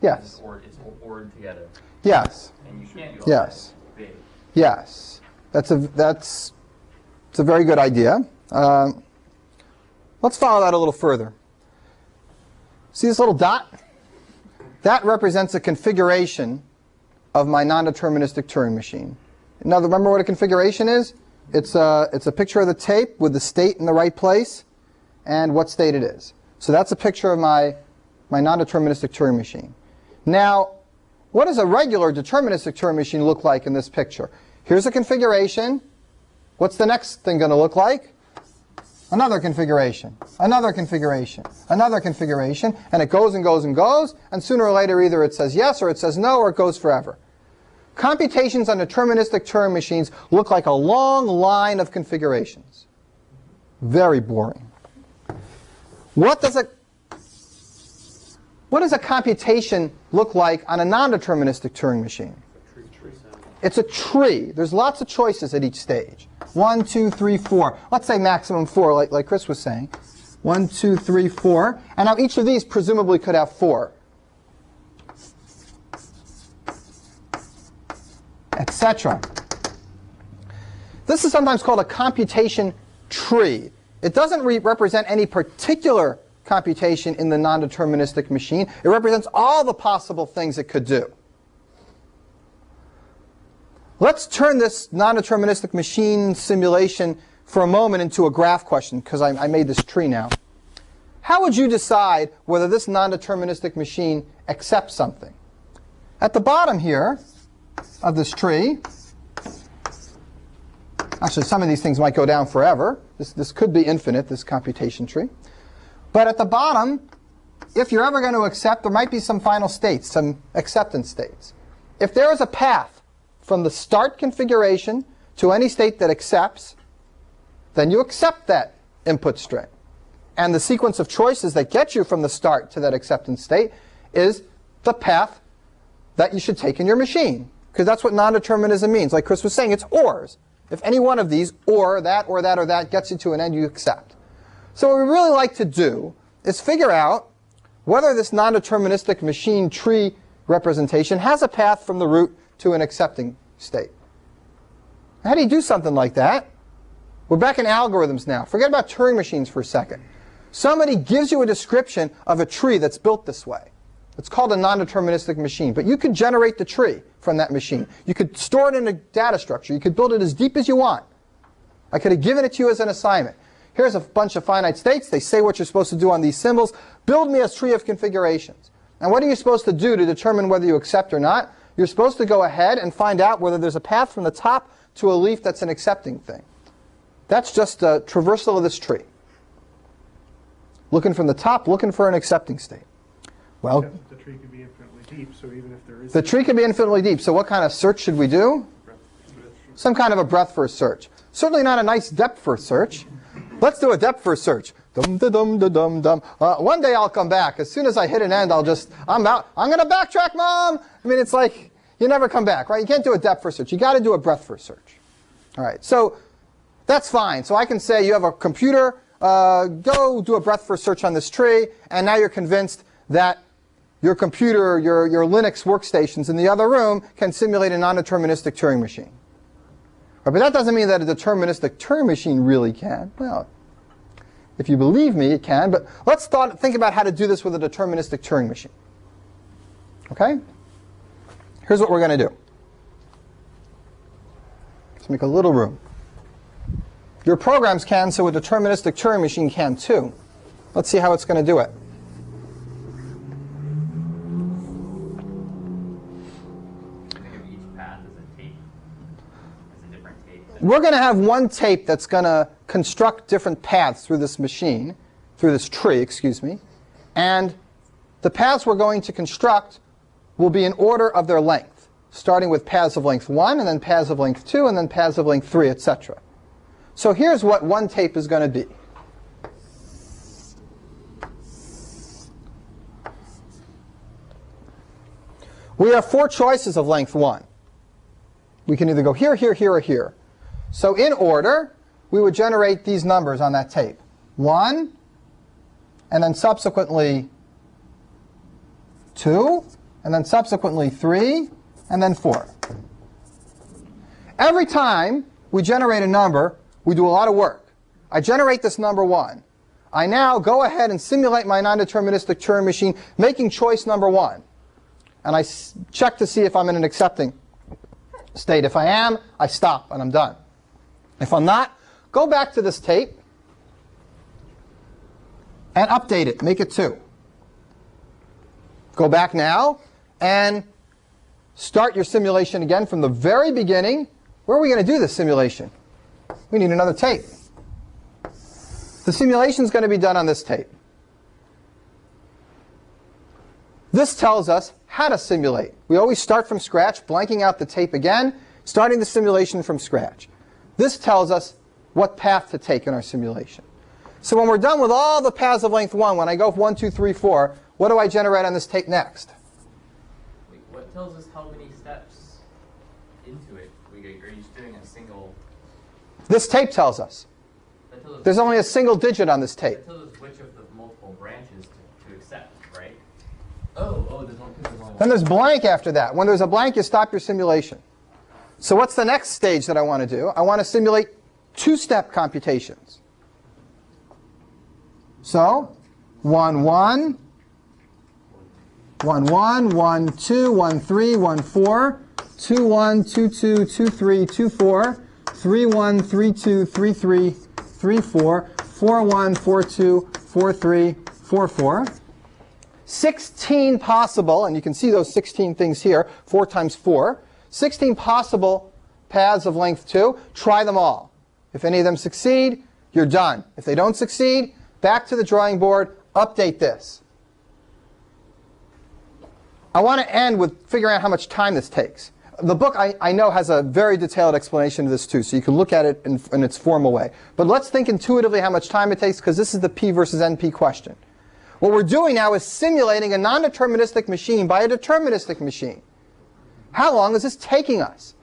Yes. It's ORed together, Yes. and you can't do all Yes. that big. Yes. It's a very good idea. Let's follow that a little further. See this little dot? That represents a configuration of my non-deterministic Turing machine. Now, remember what a configuration is? It's a picture of the tape with the state in the right place and what state it is. So that's a picture of my non-deterministic Turing machine. Now, what does a regular deterministic Turing machine look like in this picture? Here's a configuration. What's the next thing going to look like? Another configuration, another configuration, another configuration, and it goes and goes and goes, and sooner or later either it says yes or it says no or it goes forever. Computations on deterministic Turing machines look like a long line of configurations. Very boring. What does a computation look like on a non-deterministic Turing machine? It's a tree. There's lots of choices at each stage. 1, 2, 3, 4. Let's say maximum 4, like Chris was saying. 1, 2, 3, 4. And now each of these presumably could have 4. Etc. This is sometimes called a computation tree. It doesn't represent any particular computation in the non-deterministic machine. It represents all the possible things it could do. Let's turn this non-deterministic machine simulation for a moment into a graph question, because I made this tree now. How would you decide whether this non-deterministic machine accepts something? At the bottom here of this tree, actually some of these things might go down forever. This could be infinite, this computation tree. But at the bottom, if you're ever going to accept, there might be some final states, some acceptance states. If there is a path from the start configuration to any state that accepts, then you accept that input string. And the sequence of choices that get you from the start to that acceptance state is the path that you should take in your machine. Because that's what non-determinism means. Like Chris was saying, it's ORs. If any one of these, or that, or that, or that, gets you to an end, you accept. So what we really like to do is figure out whether this non-deterministic machine tree representation has a path from the root to an accepting state. How do you do something like that? We're back in algorithms now. Forget about Turing machines for a second. Somebody gives you a description of a tree that's built this way. It's called a non-deterministic machine. But you could generate the tree from that machine. You could store it in a data structure. You could build it as deep as you want. I could have given it to you as an assignment. Here's a bunch of finite states. They say what you're supposed to do on these symbols. Build me a tree of configurations. And what are you supposed to do to determine whether you accept or not? You're supposed to go ahead and find out whether there's a path from the top to a leaf that's an accepting thing. That's just a traversal of this tree. Looking from the top, looking for an accepting state. Well, the tree can be infinitely deep, so even if there is... The tree can be infinitely deep. So what kind of search should we do? Some kind of a breadth-first search. Certainly not a nice depth-first search. Let's do a depth-first search. Dum-da-dum-da-dum-dum. One day I'll come back. As soon as I hit an end, I'm out. I'm going to backtrack, Mom! I mean, it's like, you never come back, right? You can't do a depth-first search. You got to do a breadth-first search. All right, so that's fine. So I can say you have a computer, go do a breadth-first search on this tree, and now you're convinced that your computer, your Linux workstations in the other room can simulate a non-deterministic Turing machine. Right, but that doesn't mean that a deterministic Turing machine really can. Well, if you believe me, it can. But let's think about how to do this with a deterministic Turing machine. Okay? Here's what we're going to do. Let's make a little room. Your programs can, so a deterministic Turing machine can too. Let's see how it's going to do it. We're going to have one tape that's going to construct different paths through this machine, through this tree, excuse me. And the paths we're going to construct will be in order of their length. starting with paths of length 1, and then paths of length 2, and then paths of length 3, etc. So here's what one tape is going to be. We have 4 choices of length 1. We can either go here, here, here, or here. So in order, we would generate these numbers on that tape. 1, and then subsequently 2, and then subsequently 3, and then 4. Every time we generate a number, we do a lot of work. I generate this number 1. I now go ahead and simulate my non-deterministic Turing machine, making choice number 1. And I check to see if I'm in an accepting state. If I am, I stop and I'm done. If I'm not, go back to this tape and update it. Make it 2. Go back now and start your simulation again from the very beginning. Where are we going to do this simulation? We need another tape. The simulation is going to be done on this tape. This tells us how to simulate. We always start from scratch, blanking out the tape again, starting the simulation from scratch. This tells us what path to take in our simulation. So when we're done with all the paths of length 1, when I go 1, 2, 3, 4, what do I generate on this tape next? Wait, what tells us how many steps into it? Are you just doing a single? This tape tells us. There's only a single digit on this tape. That tells us which of the multiple branches to accept, right? Oh, there's only Then there's blank after that. When there's a blank, you stop your simulation. So what's the next stage that I want to do? I want to simulate 2-step computations. So 1, 1, 1, 1, 1, 2, 1, 3, 1, 4, 2, 1, 2, 2, 2, 3, 2, 4, 3, 1, 3, 2, 3, 3, 3, 4, 4, 1, 4, 2, 4, 3, 4, 4. 16 possible, and you can see those 16 things here, 4 times 4. 16 possible paths of length 2. Try them all. If any of them succeed, you're done. If they don't succeed, back to the drawing board, update this. I want to end with figuring out how much time this takes. The book, I know, has a very detailed explanation of this too, so you can look at it in its formal way. But let's think intuitively how much time it takes, because this is the P versus NP question. What we're doing now is simulating a non-deterministic machine by a deterministic machine. How long is this taking us?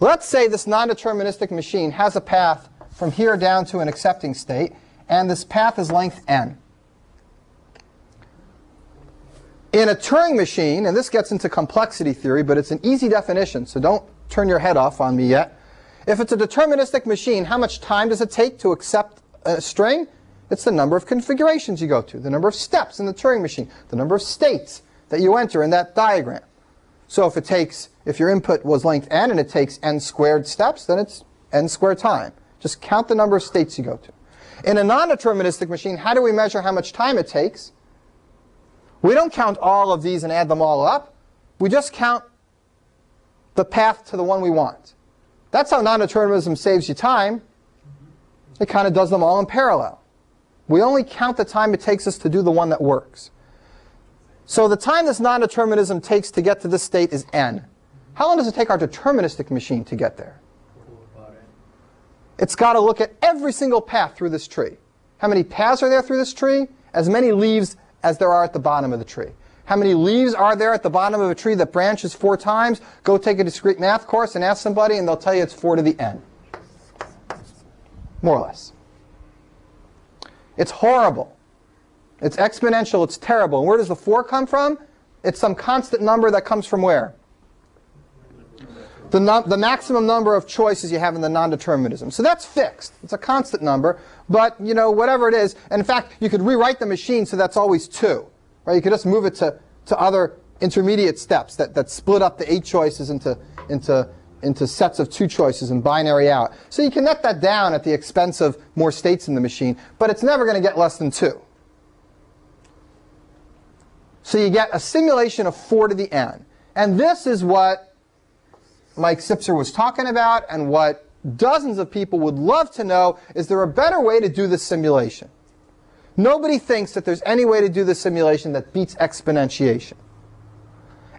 Let's say this non-deterministic machine has a path from here down to an accepting state, and this path is length n. In a Turing machine, and this gets into complexity theory, but it's an easy definition, so don't turn your head off on me yet. If it's a deterministic machine, how much time does it take to accept a string? It's the number of configurations you go to, the number of steps in the Turing machine, the number of states that you enter in that diagram. So if your input was length n and it takes n squared steps, then it's n squared time. Just count the number of states you go to. In a non-deterministic machine, how do we measure how much time it takes? We don't count all of these and add them all up. We just count the path to the one we want. That's how non-determinism saves you time. It kind of does them all in parallel. We only count the time it takes us to do the one that works. So the time this non-determinism takes to get to this state is n. How long does it take our deterministic machine to get there? It's got to look at every single path through this tree. How many paths are there through this tree? As many leaves as there are at the bottom of the tree. How many leaves are there at the bottom of a tree that branches 4 times? Go take a discrete math course and ask somebody, and they'll tell you it's 4 to the n. More or less. It's horrible. It's exponential. It's terrible. And where does the 4 come from? It's some constant number that comes from where? The maximum number of choices you have in the non-determinism. So that's fixed. It's a constant number. But, whatever it is, and in fact, you could rewrite the machine so that's always 2. Right? You could just move it to other intermediate steps that split up the 8 choices into sets of 2 choices and binary out. So you can net that down at the expense of more states in the machine, but it's never going to get less than 2. So you get a simulation of 4 to the n. And this is what Mike Sipser was talking about, and what dozens of people would love to know, is there a better way to do this simulation? Nobody thinks that there's any way to do this simulation that beats exponentiation.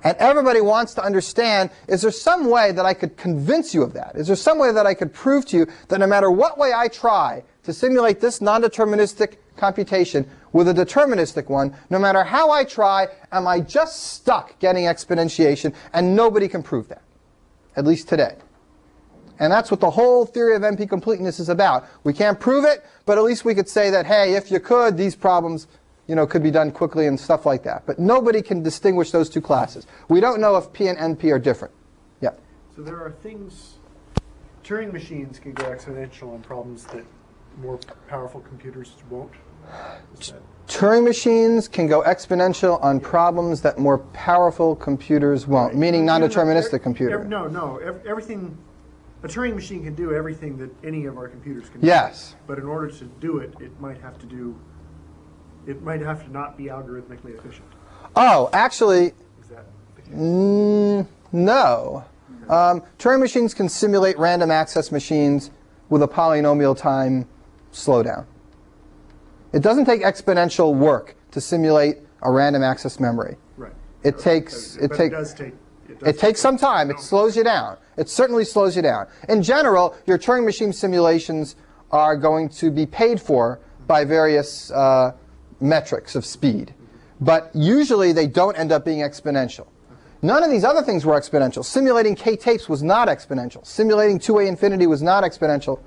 And everybody wants to understand, is there some way that I could convince you of that? Is there some way that I could prove to you that no matter what way I try to simulate this non-deterministic computation with a deterministic one, no matter how I try, am I just stuck getting exponentiation, and nobody can prove that, at least today. And that's what the whole theory of NP completeness is about. We can't prove it, but at least we could say that, hey, if you could, these problems could be done quickly and stuff like that. But nobody can distinguish those two classes. We don't know if P and NP are different. Yeah. So there are things, Turing machines can go exponential on problems that more powerful computers won't. Turing machines can go exponential on problems that more powerful computers won't, meaning non-deterministic computer. Everything, a Turing machine can do everything that any of our computers can do. Yes. But in order to do it, it might have to not be algorithmically efficient. Oh, actually, Is that the case? no. Turing machines can simulate random access machines with a polynomial time slowdown. It doesn't take exponential work to simulate a random access memory. Right. It takes some time. It No. slows you down. It certainly slows you down. In general, your Turing machine simulations are going to be paid for by various metrics of speed. But usually they don't end up being exponential. None of these other things were exponential. Simulating k-tapes was not exponential. Simulating 2A infinity was not exponential.